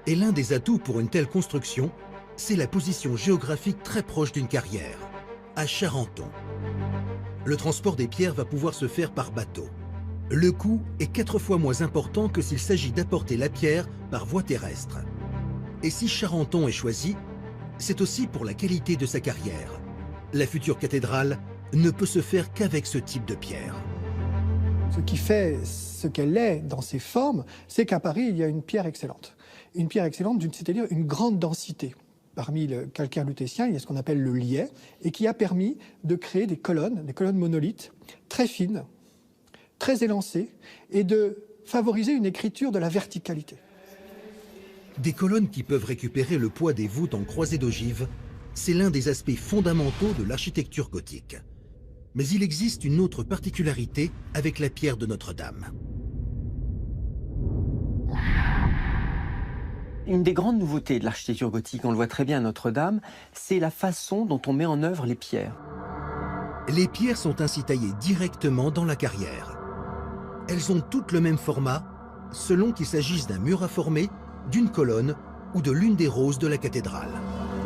Et l'un des atouts pour une telle construction, c'est la position géographique très proche d'une carrière, à Charenton. Le transport des pierres va pouvoir se faire par bateau. Le coût est 4 fois moins important que s'il s'agit d'apporter la pierre par voie terrestre. Et si Charenton est choisi, c'est aussi pour la qualité de sa carrière. La future cathédrale ne peut se faire qu'avec ce type de pierre. Ce qui fait ce qu'elle est dans ses formes, c'est qu'à Paris, il y a une pierre excellente. Une pierre excellente, c'est-à-dire une grande densité. parmi le calcaire lutétien, il y a ce qu'on appelle le liais, et qui a permis de créer des colonnes monolithes, très fines, très élancées, et de favoriser une écriture de la verticalité. Des colonnes qui peuvent récupérer le poids des voûtes en croisée d'ogive, c'est l'un des aspects fondamentaux de l'architecture gothique. Mais il existe une autre particularité avec la pierre de Notre-Dame. Une des grandes nouveautés de l'architecture gothique, on le voit très bien à Notre-Dame, c'est la façon dont on met en œuvre les pierres. Les pierres sont ainsi taillées directement dans la carrière. Elles ont toutes le même format, selon qu'il s'agisse d'un mur à former, d'une colonne ou de l'une des roses de la cathédrale.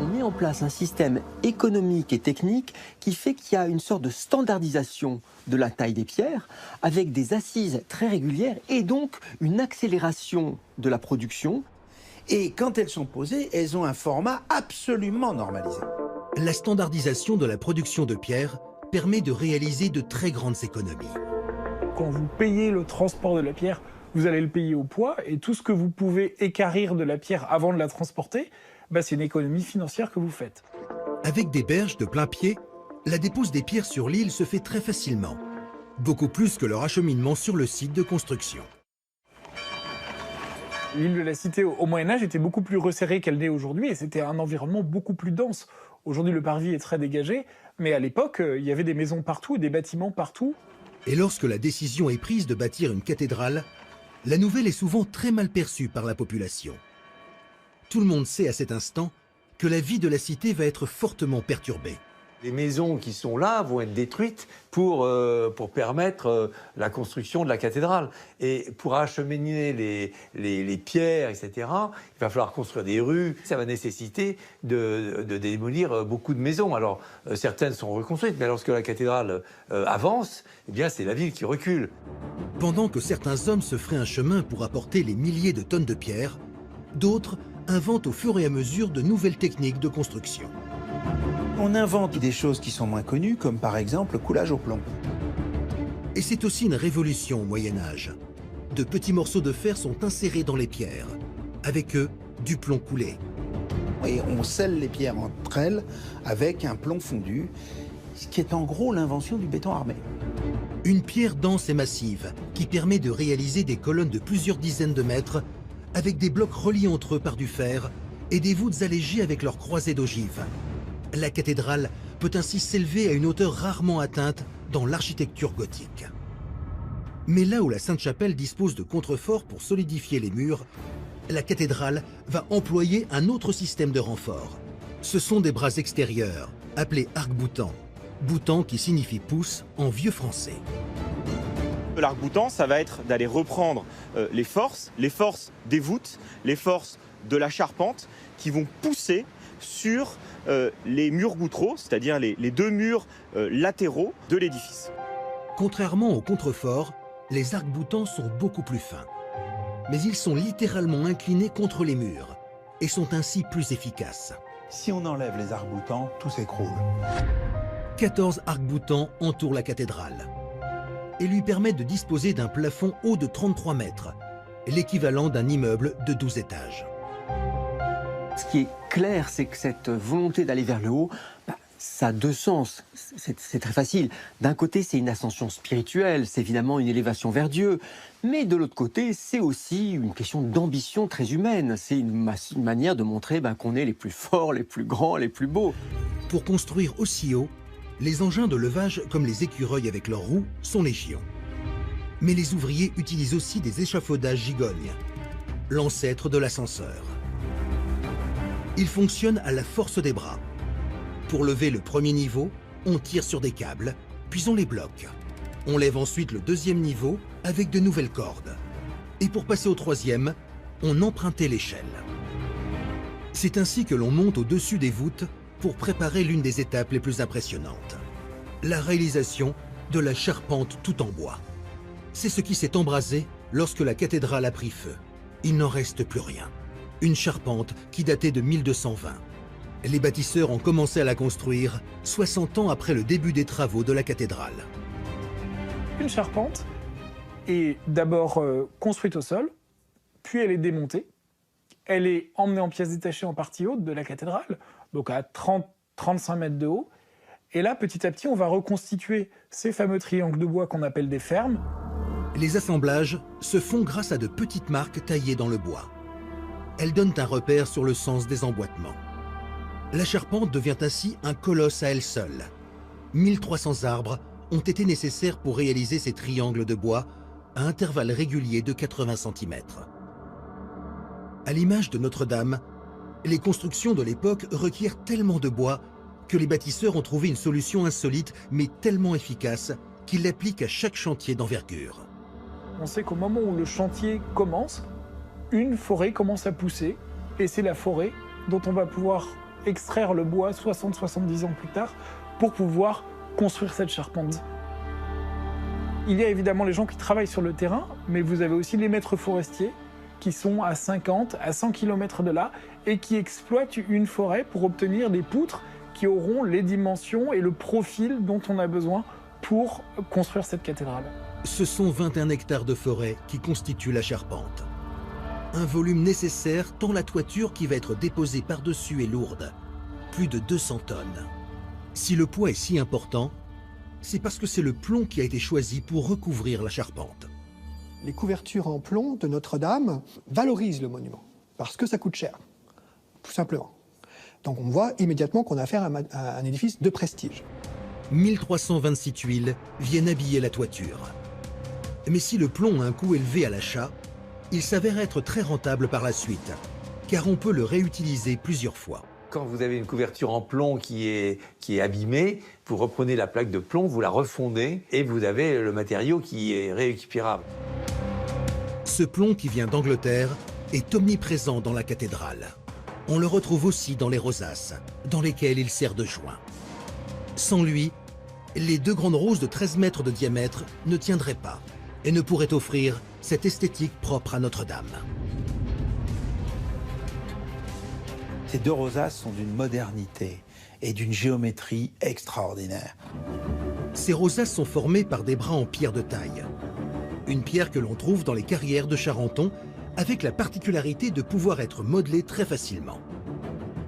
On met en place un système économique et technique qui fait qu'il y a une sorte de standardisation de la taille des pierres avec des assises très régulières et donc une accélération de la production. Et quand elles sont posées, elles ont un format absolument normalisé. La standardisation de la production de pierres permet de réaliser de très grandes économies. Quand vous payez le transport de la pierre, vous allez le payer au poids, et tout ce que vous pouvez équarrir de la pierre avant de la transporter, c'est une économie financière que vous faites. Avec des berges de plein pied, la dépose des pierres sur l'île se fait très facilement, beaucoup plus que leur acheminement sur le site de construction. L'île de la Cité au Moyen-Âge était beaucoup plus resserrée qu'elle n'est aujourd'hui, et c'était un environnement beaucoup plus dense. Aujourd'hui, le parvis est très dégagé, mais à l'époque, il y avait des maisons partout et des bâtiments partout. Et lorsque la décision est prise de bâtir une cathédrale, la nouvelle est souvent très mal perçue par la population. Tout le monde sait à cet instant que la vie de la cité va être fortement perturbée. Les maisons qui sont là vont être détruites pour permettre la construction de la cathédrale. Et pour acheminer les pierres, etc., il va falloir construire des rues. Ça va nécessiter de démolir beaucoup de maisons. Alors, certaines sont reconstruites, mais lorsque la cathédrale avance, eh bien, c'est la ville qui recule. Pendant que certains hommes se feraient un chemin pour apporter les milliers de tonnes de pierres, d'autres inventent au fur et à mesure de nouvelles techniques de construction. On invente des choses qui sont moins connues, comme par exemple le coulage au plomb. Et c'est aussi une révolution au Moyen-Âge. De petits morceaux de fer sont insérés dans les pierres. Avec eux, du plomb coulé. Et on scelle les pierres entre elles avec un plomb fondu, ce qui est en gros l'invention du béton armé. Une pierre dense et massive qui permet de réaliser des colonnes de plusieurs dizaines de mètres avec des blocs reliés entre eux par du fer et des voûtes allégées avec leurs croisées d'ogives. La cathédrale peut ainsi s'élever à une hauteur rarement atteinte dans l'architecture gothique. Mais là où la Sainte-Chapelle dispose de contreforts pour solidifier les murs, la cathédrale va employer un autre système de renfort. Ce sont des bras extérieurs, appelés arcs-boutants. Boutant qui signifie pouce en vieux français. L'arc-boutant, ça va être d'aller reprendre les forces des voûtes, les forces de la charpente qui vont pousser sur les murs gouttereaux, c'est-à-dire les deux murs latéraux de l'édifice. Contrairement aux contreforts, les arcs-boutants sont beaucoup plus fins. Mais ils sont littéralement inclinés contre les murs et sont ainsi plus efficaces. Si on enlève les arcs-boutants, tout s'écroule. 14 arcs-boutants entourent la cathédrale et lui permettent de disposer d'un plafond haut de 33 mètres, l'équivalent d'un immeuble de 12 étages. Ce qui est clair, c'est que cette volonté d'aller vers le haut, ça a deux sens. C'est très facile. D'un côté, c'est une ascension spirituelle, c'est évidemment une élévation vers Dieu. Mais de l'autre côté, c'est aussi une question d'ambition très humaine. C'est une manière de montrer qu'on est les plus forts, les plus grands, les plus beaux. Pour construire aussi haut, les engins de levage, comme les écureuils avec leurs roues, sont légion. Mais les ouvriers utilisent aussi des échafaudages gigognes, l'ancêtre de l'ascenseur. Ils fonctionnent à la force des bras. Pour lever le premier niveau, on tire sur des câbles, puis on les bloque. On lève ensuite le deuxième niveau avec de nouvelles cordes. Et pour passer au troisième, on empruntait l'échelle. C'est ainsi que l'on monte au-dessus des voûtes pour préparer l'une des étapes les plus impressionnantes. La réalisation de la charpente tout en bois. C'est ce qui s'est embrasé lorsque la cathédrale a pris feu. Il n'en reste plus rien. Une charpente qui datait de 1220. Les bâtisseurs ont commencé à la construire 60 ans après le début des travaux de la cathédrale. Une charpente est d'abord construite au sol, puis elle est démontée. elle est emmenée en pièces détachées en partie haute de la cathédrale, donc à 30-35 mètres de haut. Et là, petit à petit, on va reconstituer ces fameux triangles de bois qu'on appelle des fermes. Les assemblages se font grâce à de petites marques taillées dans le bois. Elles donnent un repère sur le sens des emboîtements. La charpente devient ainsi un colosse à elle seule. 1300 arbres ont été nécessaires pour réaliser ces triangles de bois à intervalles réguliers de 80 cm. À l'image de Notre-Dame, les constructions de l'époque requièrent tellement de bois que les bâtisseurs ont trouvé une solution insolite mais tellement efficace qu'ils l'appliquent à chaque chantier d'envergure. On sait qu'au moment où le chantier commence, une forêt commence à pousser et c'est la forêt dont on va pouvoir extraire le bois 60-70 ans plus tard pour pouvoir construire cette charpente. Il y a évidemment les gens qui travaillent sur le terrain, mais vous avez aussi les maîtres forestiers qui sont à 50 à 100 km de là et qui exploitent une forêt pour obtenir des poutres qui auront les dimensions et le profil dont on a besoin pour construire cette cathédrale. Ce sont 21 hectares de forêt qui constituent la charpente. Un volume nécessaire tant la toiture qui va être déposée par-dessus est lourde, plus de 200 tonnes. Si le poids est si important, c'est parce que c'est le plomb qui a été choisi pour recouvrir la charpente. Les couvertures en plomb de Notre-Dame valorisent le monument, parce que ça coûte cher, tout simplement. Donc on voit immédiatement qu'on a affaire à un édifice de prestige. 1326 tuiles viennent habiller la toiture. Mais si le plomb a un coût élevé à l'achat, il s'avère être très rentable par la suite, car on peut le réutiliser plusieurs fois. Quand vous avez une couverture en plomb qui est abîmée, vous reprenez la plaque de plomb, vous la refondez et vous avez le matériau qui est rééquipérable. Ce plomb qui vient d'Angleterre est omniprésent dans la cathédrale. On le retrouve aussi dans les rosaces, dans lesquelles il sert de joint. Sans lui, les deux grandes roses de 13 mètres de diamètre ne tiendraient pas et ne pourraient offrir cette esthétique propre à Notre-Dame. Ces deux rosaces sont d'une modernité et d'une géométrie extraordinaire. Ces rosaces sont formées par des bras en pierre de taille. Une pierre que l'on trouve dans les carrières de Charenton, avec la particularité de pouvoir être modelée très facilement.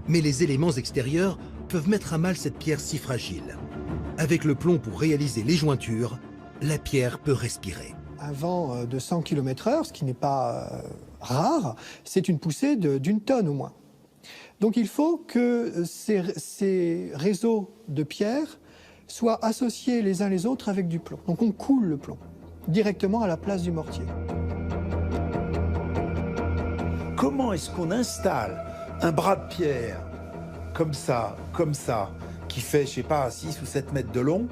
Mais les éléments extérieurs peuvent mettre à mal cette pierre si fragile. Avec le plomb pour réaliser les jointures, la pierre peut respirer. Un vent de 100 km/h, ce qui n'est pas rare, c'est une poussée d'une tonne au moins. Donc il faut que ces réseaux de pierre soient associés les uns les autres avec du plomb. Donc on coule le plomb directement à la place du mortier. Comment est-ce qu'on installe un bras de pierre comme ça, qui fait, je sais pas, 6 ou 7 mètres de long?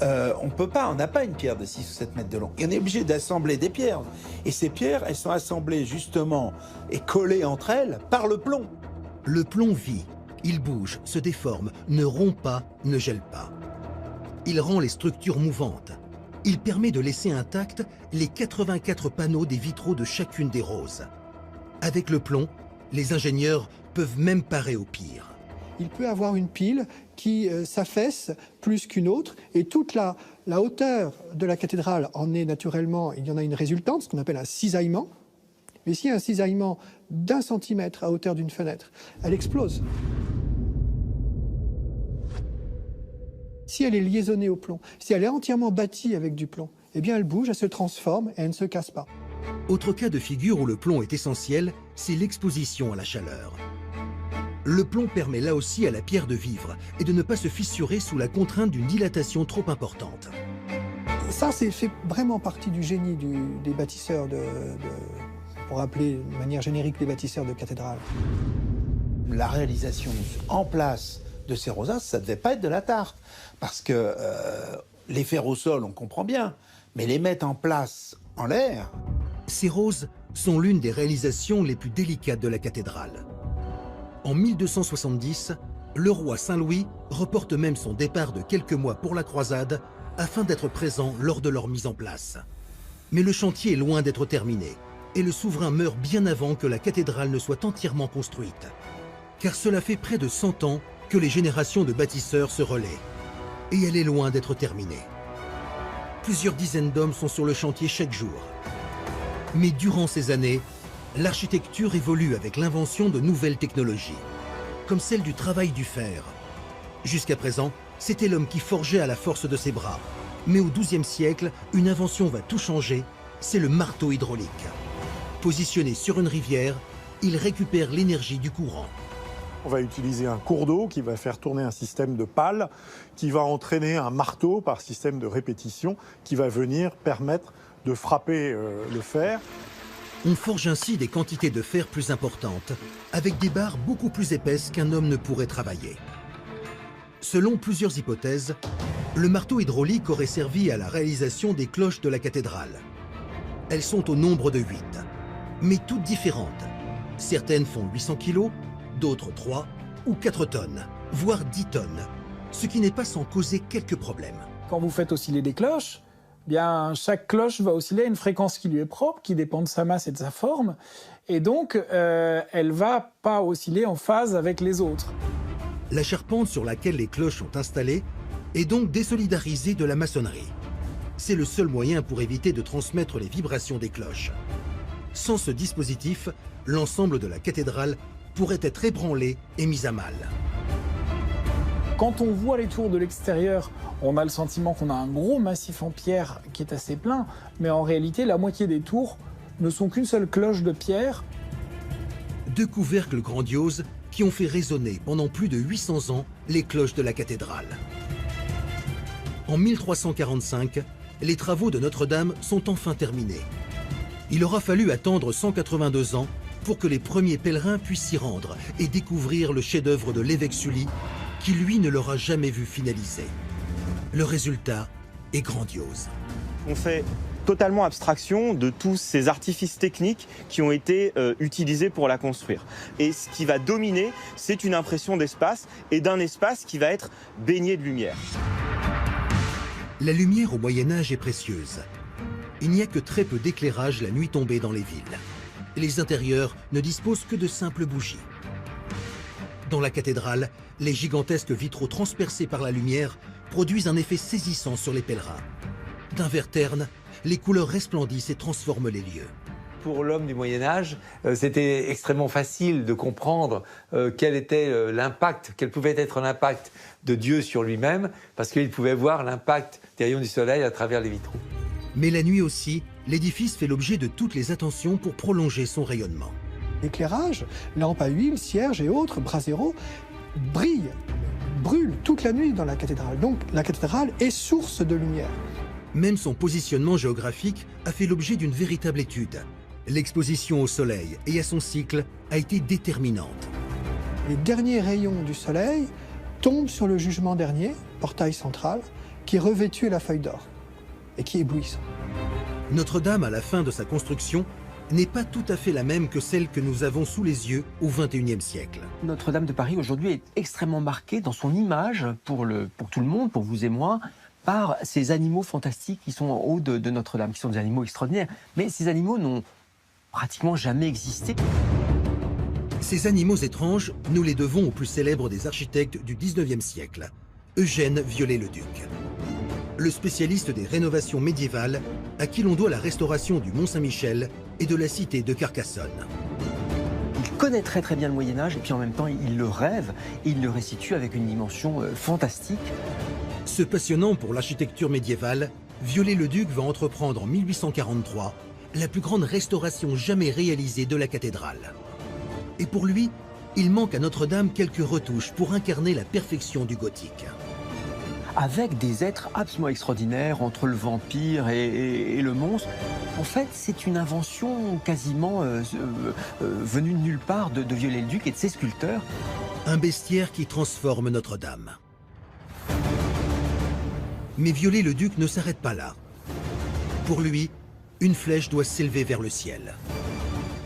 On n'a pas une pierre de 6 ou 7 mètres de long. Et on est obligé d'assembler des pierres. Et ces pierres, elles sont assemblées justement et collées entre elles par le plomb. Le plomb vit, il bouge, se déforme, ne rompt pas, ne gèle pas. Il rend les structures mouvantes. Il permet de laisser intacts les 84 panneaux des vitraux de chacune des roses. Avec le plomb, les ingénieurs peuvent même parer au pire. Il peut avoir une pile qui s'affaisse plus qu'une autre, et toute la hauteur de la cathédrale en est naturellement, il y en a une résultante, ce qu'on appelle un cisaillement. Mais s'il y a un cisaillement d'1 centimètre à hauteur d'une fenêtre, elle explose. Si elle est liaisonnée au plomb, si elle est entièrement bâtie avec du plomb, eh bien elle bouge, elle se transforme et elle ne se casse pas. Autre cas de figure où le plomb est essentiel, c'est l'exposition à la chaleur. Le plomb permet là aussi à la pierre de vivre et de ne pas se fissurer sous la contrainte d'une dilatation trop importante. Ça, c'est fait vraiment partie du génie des bâtisseurs pour appeler de manière générique les bâtisseurs de cathédrales. La réalisation en place de ces rosaces, ça ne devait pas être de la tarte. Parce que les faire au sol, on comprend bien, mais les mettre en place en l'air... Ces roses sont l'une des réalisations les plus délicates de la cathédrale. En 1270, le roi Saint-Louis reporte même son départ de quelques mois pour la croisade afin d'être présent lors de leur mise en place. Mais le chantier est loin d'être terminé et le souverain meurt bien avant que la cathédrale ne soit entièrement construite. Car cela fait près de 100 ans que les générations de bâtisseurs se relaient. Et elle est loin d'être terminée. Plusieurs dizaines d'hommes sont sur le chantier chaque jour. Mais durant ces années, l'architecture évolue avec l'invention de nouvelles technologies, comme celle du travail du fer. Jusqu'à présent, c'était l'homme qui forgeait à la force de ses bras. Mais au XIIe siècle, une invention va tout changer, c'est le marteau hydraulique. Positionné sur une rivière, il récupère l'énergie du courant. On va utiliser un cours d'eau qui va faire tourner un système de pales, qui va entraîner un marteau par système de répétition, qui va venir permettre de frapper le fer. On forge ainsi des quantités de fer plus importantes, avec des barres beaucoup plus épaisses qu'un homme ne pourrait travailler. Selon plusieurs hypothèses, le marteau hydraulique aurait servi à la réalisation des cloches de la cathédrale. Elles sont au nombre de 8, mais toutes différentes. Certaines font 800 kg, d'autres 3 ou 4 tonnes, voire 10 tonnes, ce qui n'est pas sans causer quelques problèmes. Quand vous faites osciller des cloches, bien, chaque cloche va osciller à une fréquence qui lui est propre, qui dépend de sa masse et de sa forme, et donc elle ne va pas osciller en phase avec les autres. La charpente sur laquelle les cloches sont installées est donc désolidarisée de la maçonnerie. C'est le seul moyen pour éviter de transmettre les vibrations des cloches. Sans ce dispositif, l'ensemble de la cathédrale pourrait être ébranlé et mis à mal. Quand on voit les tours de l'extérieur, on a le sentiment qu'on a un gros massif en pierre qui est assez plein, mais en réalité, la moitié des tours ne sont qu'une seule cloche de pierre. 2 couvercles grandioses qui ont fait résonner pendant plus de 800 ans les cloches de la cathédrale. En 1345, les travaux de Notre-Dame sont enfin terminés. Il aura fallu attendre 182 ans pour que les premiers pèlerins puissent s'y rendre et découvrir le chef-d'œuvre de l'évêque Sully, qui lui ne l'aura jamais vu finalisé. Le résultat est grandiose. On fait totalement abstraction de tous ces artifices techniques qui ont été utilisés pour la construire. Et ce qui va dominer, c'est une impression d'espace et d'un espace qui va être baigné de lumière. La lumière au Moyen-Âge est précieuse. Il n'y a que très peu d'éclairage la nuit tombée dans les villes. Les intérieurs ne disposent que de simples bougies. Dans la cathédrale, les gigantesques vitraux transpercés par la lumière produisent un effet saisissant sur les pèlerins. D'un vert terne, les couleurs resplendissent et transforment les lieux. Pour l'homme du Moyen-Âge, c'était extrêmement facile de comprendre quel était l'impact, quel pouvait être l'impact de Dieu sur lui-même, parce qu'il pouvait voir l'impact des rayons du soleil à travers les vitraux. Mais la nuit aussi, l'édifice fait l'objet de toutes les attentions pour prolonger son rayonnement. L'éclairage, lampes à huile, cierges et autres, braseros, brillent, brûlent toute la nuit dans la cathédrale. Donc la cathédrale est source de lumière. Même son positionnement géographique a fait l'objet d'une véritable étude. L'exposition au soleil et à son cycle a été déterminante. Les derniers rayons du soleil tombent sur le jugement dernier, portail central, qui est revêtu à la feuille d'or et qui est éblouissant. Notre-Dame, à la fin de sa construction, n'est pas tout à fait la même que celle que nous avons sous les yeux au XXIe siècle. Notre-Dame de Paris aujourd'hui est extrêmement marquée dans son image pour tout le monde, pour vous et moi, par ces animaux fantastiques qui sont en haut de Notre-Dame, qui sont des animaux extraordinaires. Mais ces animaux n'ont pratiquement jamais existé. Ces animaux étranges, nous les devons au plus célèbre des architectes du XIXe siècle, Eugène Viollet-le-Duc. Le spécialiste des rénovations médiévales à qui l'on doit la restauration du Mont-Saint-Michel et de la cité de Carcassonne. Il connaît très très bien le Moyen-Âge et puis en même temps il le rêve et il le restitue avec une dimension fantastique. Se passionnant pour l'architecture médiévale, Viollet-le-Duc va entreprendre en 1843 la plus grande restauration jamais réalisée de la cathédrale. Et pour lui, il manque à Notre-Dame quelques retouches pour incarner la perfection du gothique. Avec des êtres absolument extraordinaires entre le vampire et le monstre. En fait, c'est une invention quasiment venue de nulle part de Viollet-le-Duc et de ses sculpteurs. Un bestiaire qui transforme Notre-Dame. Mais Viollet-le-Duc ne s'arrête pas là. Pour lui, une flèche doit s'élever vers le ciel.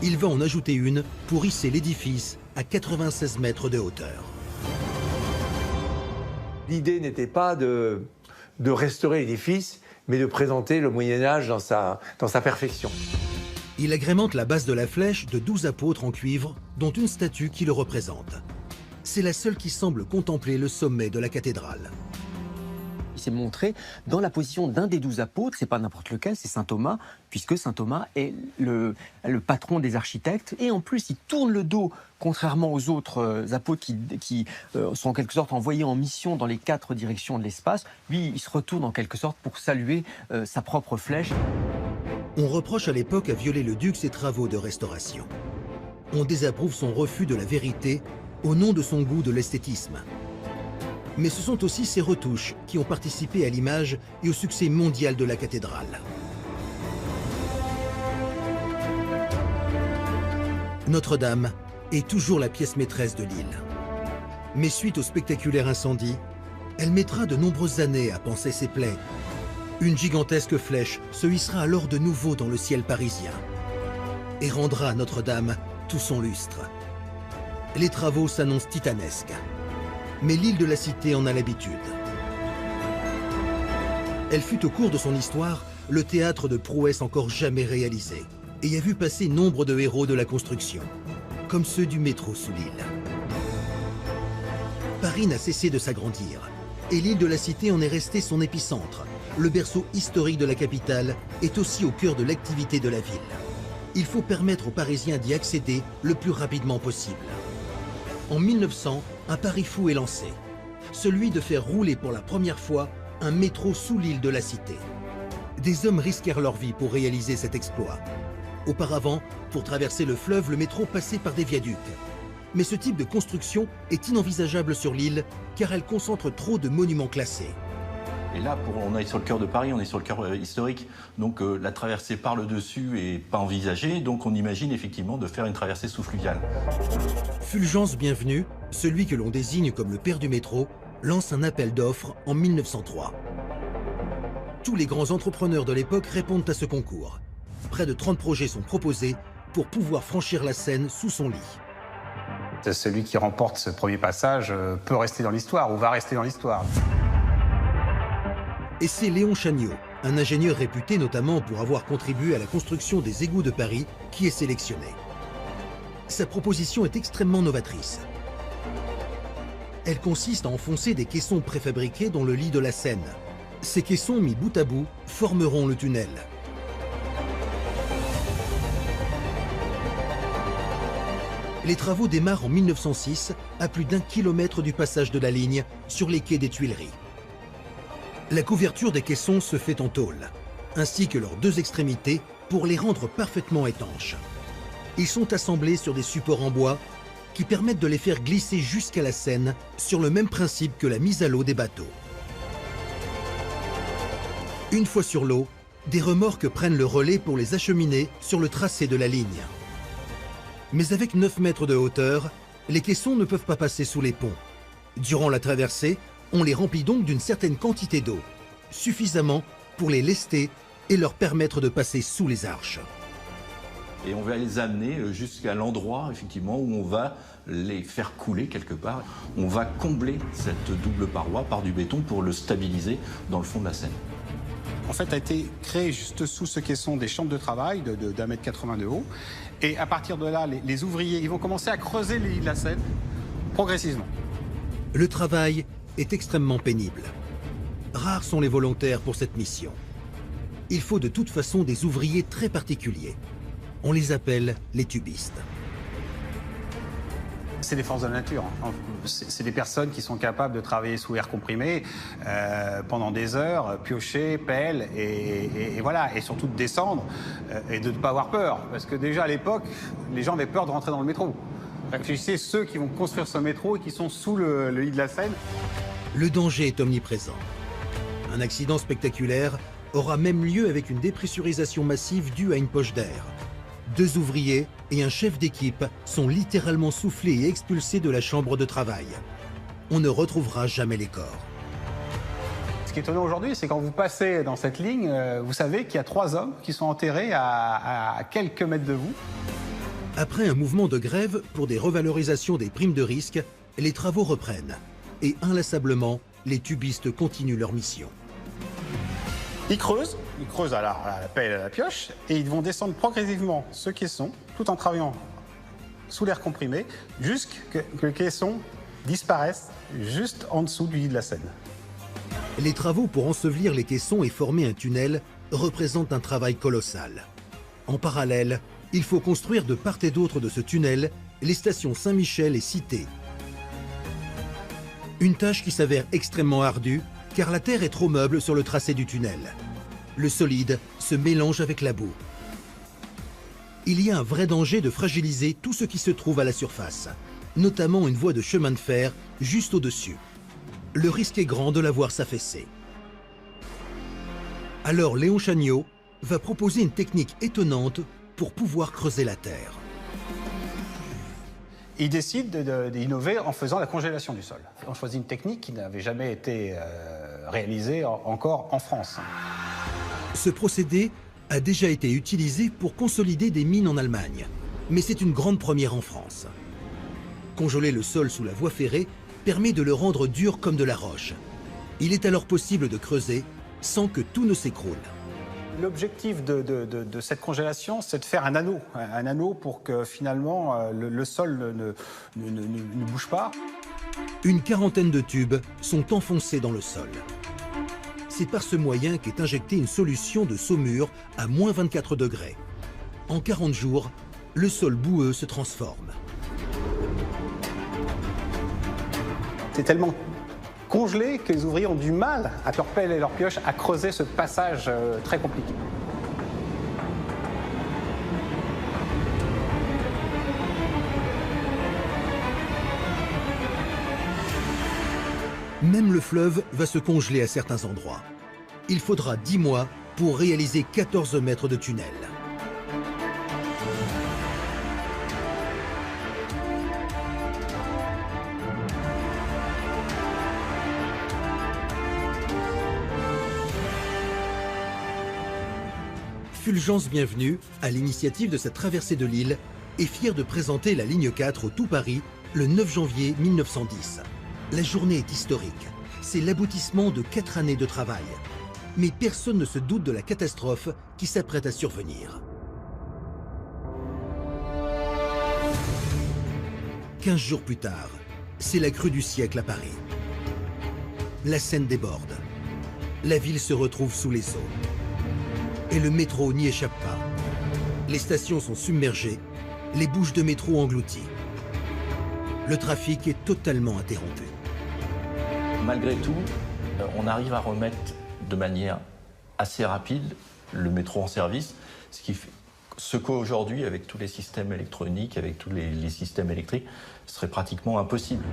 Il va en ajouter une pour hisser l'édifice à 96 mètres de hauteur. L'idée n'était pas de restaurer l'édifice, mais de présenter le Moyen-Âge dans sa perfection. Il agrémente la base de la flèche de 12 apôtres en cuivre, dont une statue qui le représente. C'est la seule qui semble contempler le sommet de la cathédrale. s'est montré dans la position d'un des 12 apôtres. C'est pas n'importe lequel, c'est saint Thomas, puisque saint Thomas est le patron des architectes. Et en plus, il tourne le dos, contrairement aux autres apôtres qui sont en quelque sorte envoyés en mission dans les 4 directions de l'espace. Lui, il se retourne en quelque sorte pour saluer sa propre flèche. On reproche à l'époque à Viollet-le-Duc ses travaux de restauration. On désapprouve son refus de la vérité au nom de son goût de l'esthétisme. Mais ce sont aussi ses retouches qui ont participé à l'image et au succès mondial de la cathédrale. Notre-Dame est toujours la pièce maîtresse de l'île. Mais suite au spectaculaire incendie, elle mettra de nombreuses années à panser ses plaies. Une gigantesque flèche se hissera alors de nouveau dans le ciel parisien et rendra à Notre-Dame tout son lustre. Les travaux s'annoncent titanesques, mais l'île de la Cité en a l'habitude. Elle fut au cours de son histoire le théâtre de prouesses encore jamais réalisées et a vu passer nombre de héros de la construction, comme ceux du métro sous l'île. Paris n'a cessé de s'agrandir et l'île de la Cité en est restée son épicentre. Le berceau historique de la capitale est aussi au cœur de l'activité de la ville. Il faut permettre aux Parisiens d'y accéder le plus rapidement possible. En 1900, un pari fou est lancé, celui de faire rouler pour la première fois un métro sous l'île de la Cité. Des hommes risquèrent leur vie pour réaliser cet exploit. Auparavant, pour traverser le fleuve, le métro passait par des viaducs. Mais ce type de construction est inenvisageable sur l'île car elle concentre trop de monuments classés. Et là, on est sur le cœur de Paris, on est sur le cœur historique. Donc la traversée par le dessus n'est pas envisagée. Donc on imagine effectivement de faire une traversée sous-fluviale. Fulgence Bienvenu, celui que l'on désigne comme le père du métro, lance un appel d'offres en 1903. Tous les grands entrepreneurs de l'époque répondent à ce concours. Près de 30 projets sont proposés pour pouvoir franchir la Seine sous son lit. Celui qui remporte ce premier passage peut rester dans l'histoire ou va rester dans l'histoire. Et c'est Léon Chagneau, un ingénieur réputé notamment pour avoir contribué à la construction des égouts de Paris, qui est sélectionné. Sa proposition est extrêmement novatrice. Elle consiste à enfoncer des caissons préfabriqués dans le lit de la Seine. Ces caissons mis bout à bout formeront le tunnel. Les travaux démarrent en 1906, à plus d'1 kilomètre du passage de la ligne, sur les quais des Tuileries. La couverture des caissons se fait en tôle, ainsi que leurs 2 extrémités pour les rendre parfaitement étanches. Ils sont assemblés sur des supports en bois qui permettent de les faire glisser jusqu'à la Seine sur le même principe que la mise à l'eau des bateaux. Une fois sur l'eau, des remorques prennent le relais pour les acheminer sur le tracé de la ligne. Mais avec 9 mètres de hauteur, les caissons ne peuvent pas passer sous les ponts. Durant la traversée, on les remplit donc d'une certaine quantité d'eau, suffisamment pour les lester et leur permettre de passer sous les arches. Et on va les amener jusqu'à l'endroit effectivement où on va les faire couler quelque part. On va combler cette double paroi par du béton pour le stabiliser dans le fond de la Seine. En fait, a été créé juste sous ce caisson des chambres de travail d'1,80 m de haut. Et à partir de là, les ouvriers ils vont commencer à creuser les lits de la Seine progressivement. Le travail est extrêmement pénible. Rares sont les volontaires pour cette mission. Il faut de toute façon des ouvriers très particuliers. On les appelle les tubistes. C'est des forces de la nature. C'est des personnes qui sont capables de travailler sous air comprimé pendant des heures, piocher, pelle et voilà, et surtout de descendre et de ne pas avoir peur. Parce que déjà à l'époque, les gens avaient peur de rentrer dans le métro. Réfléchissez ceux qui vont construire ce métro et qui sont sous le lit de la Seine. Le danger est omniprésent. Un accident spectaculaire aura même lieu avec une dépressurisation massive due à une poche d'air. 2 ouvriers et un chef d'équipe sont littéralement soufflés et expulsés de la chambre de travail. On ne retrouvera jamais les corps. Ce qui est étonnant aujourd'hui, c'est quand vous passez dans cette ligne, vous savez qu'il y a 3 hommes qui sont enterrés à quelques mètres de vous. Après un mouvement de grève pour des revalorisations des primes de risque, les travaux reprennent. Et inlassablement, les tubistes continuent leur mission. Ils creusent à la pelle et à la pioche, et ils vont descendre progressivement ce caisson, tout en travaillant sous l'air comprimé, jusqu'à ce que le caisson disparaisse juste en dessous du lit de la Seine. Les travaux pour ensevelir les caissons et former un tunnel représentent un travail colossal. En parallèle, il faut construire de part et d'autre de ce tunnel les stations Saint-Michel et Cité. Une tâche qui s'avère extrêmement ardue car la terre est trop meuble sur le tracé du tunnel. Le solide se mélange avec la boue. Il y a un vrai danger de fragiliser tout ce qui se trouve à la surface, notamment une voie de chemin de fer juste au-dessus. Le risque est grand de la voir s'affaisser. Alors Léon Chagnot va proposer une technique étonnante pour pouvoir creuser la terre. Il décide d'innover en faisant la congélation du sol. On choisit une technique qui n'avait jamais été réalisée encore en France. Ce procédé a déjà été utilisé pour consolider des mines en Allemagne, mais c'est une grande première en France. Congeler le sol sous la voie ferrée permet de le rendre dur comme de la roche. Il est alors possible de creuser sans que tout ne s'écroule. L'objectif de cette congélation, c'est de faire un anneau pour que finalement le sol ne bouge pas. Une quarantaine de tubes sont enfoncés dans le sol. C'est par ce moyen qu'est injectée une solution de saumure à moins 24 degrés. En 40 jours, le sol boueux se transforme. C'est tellement congelé que les ouvriers ont du mal, avec leur pelle et leur pioche, à creuser ce passage très compliqué. Même le fleuve va se congeler à certains endroits. Il faudra 10 mois pour réaliser 14 mètres de tunnel. Fulgence Bienvenue, à l'initiative de cette traversée de l'île, est fière de présenter la ligne 4 au Tout Paris le 9 janvier 1910. La journée est historique. C'est l'aboutissement de 4 années de travail. Mais personne ne se doute de la catastrophe qui s'apprête à survenir. 15 jours plus tard, c'est la crue du siècle à Paris. La Seine déborde. La ville se retrouve sous les eaux. Et le métro n'y échappe pas. Les stations sont submergées, les bouches de métro englouties. Le trafic est totalement interrompu. Malgré tout, on arrive à remettre de manière assez rapide le métro en service, ce qu'aujourd'hui, avec tous les systèmes électroniques, avec tous les systèmes électriques, serait pratiquement impossible.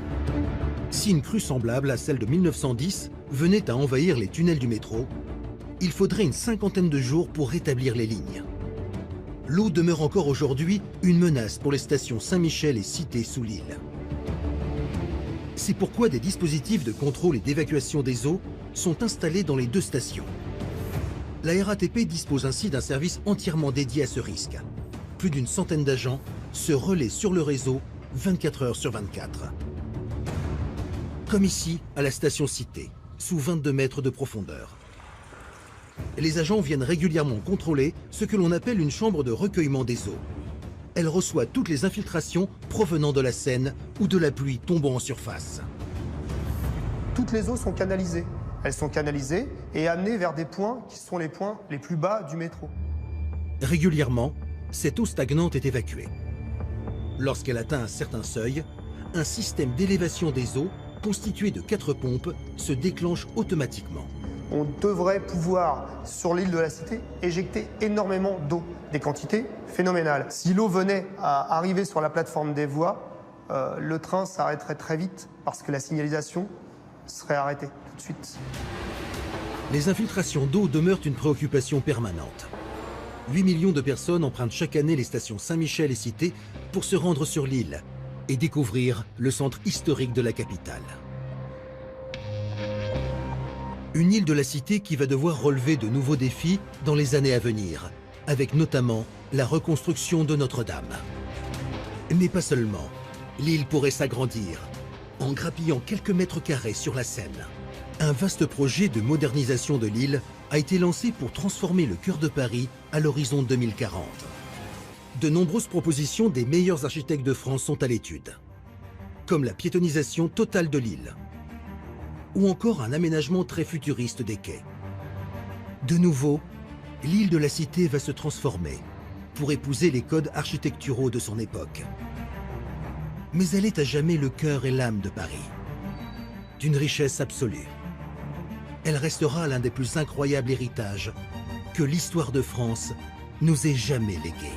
Si une crue semblable à celle de 1910 venait à envahir les tunnels du métro, il faudrait une cinquantaine de jours pour rétablir les lignes. L'eau demeure encore aujourd'hui une menace pour les stations Saint-Michel et Cité sous l'île. C'est pourquoi des dispositifs de contrôle et d'évacuation des eaux sont installés dans les 2 stations. La RATP dispose ainsi d'un service entièrement dédié à ce risque. Plus d'une centaine d'agents se relaient sur le réseau 24 heures sur 24. Comme ici, à la station Cité, sous 22 mètres de profondeur. Les agents viennent régulièrement contrôler ce que l'on appelle une chambre de recueillement des eaux. Elle reçoit toutes les infiltrations provenant de la Seine ou de la pluie tombant en surface. Toutes les eaux sont canalisées. Elles sont canalisées et amenées vers des points qui sont les points les plus bas du métro. Régulièrement, cette eau stagnante est évacuée. Lorsqu'elle atteint un certain seuil, un système d'élévation des eaux, constitué de 4 pompes, se déclenche automatiquement. On devrait pouvoir, sur l'île de la Cité, éjecter énormément d'eau, des quantités phénoménales. Si l'eau venait à arriver sur la plateforme des voies, le train s'arrêterait très vite parce que la signalisation serait arrêtée tout de suite. Les infiltrations d'eau demeurent une préoccupation permanente. 8 millions de personnes empruntent chaque année les stations Saint-Michel et Cité pour se rendre sur l'île et découvrir le centre historique de la capitale. Une île de la Cité qui va devoir relever de nouveaux défis dans les années à venir, avec notamment la reconstruction de Notre-Dame. Mais pas seulement. L'île pourrait s'agrandir, en grappillant quelques mètres carrés sur la Seine. Un vaste projet de modernisation de l'île a été lancé pour transformer le cœur de Paris à l'horizon 2040. De nombreuses propositions des meilleurs architectes de France sont à l'étude, comme la piétonisation totale de l'île, ou encore un aménagement très futuriste des quais. De nouveau, l'île de la Cité va se transformer pour épouser les codes architecturaux de son époque. Mais elle est à jamais le cœur et l'âme de Paris, d'une richesse absolue. Elle restera l'un des plus incroyables héritages que l'histoire de France nous ait jamais légué.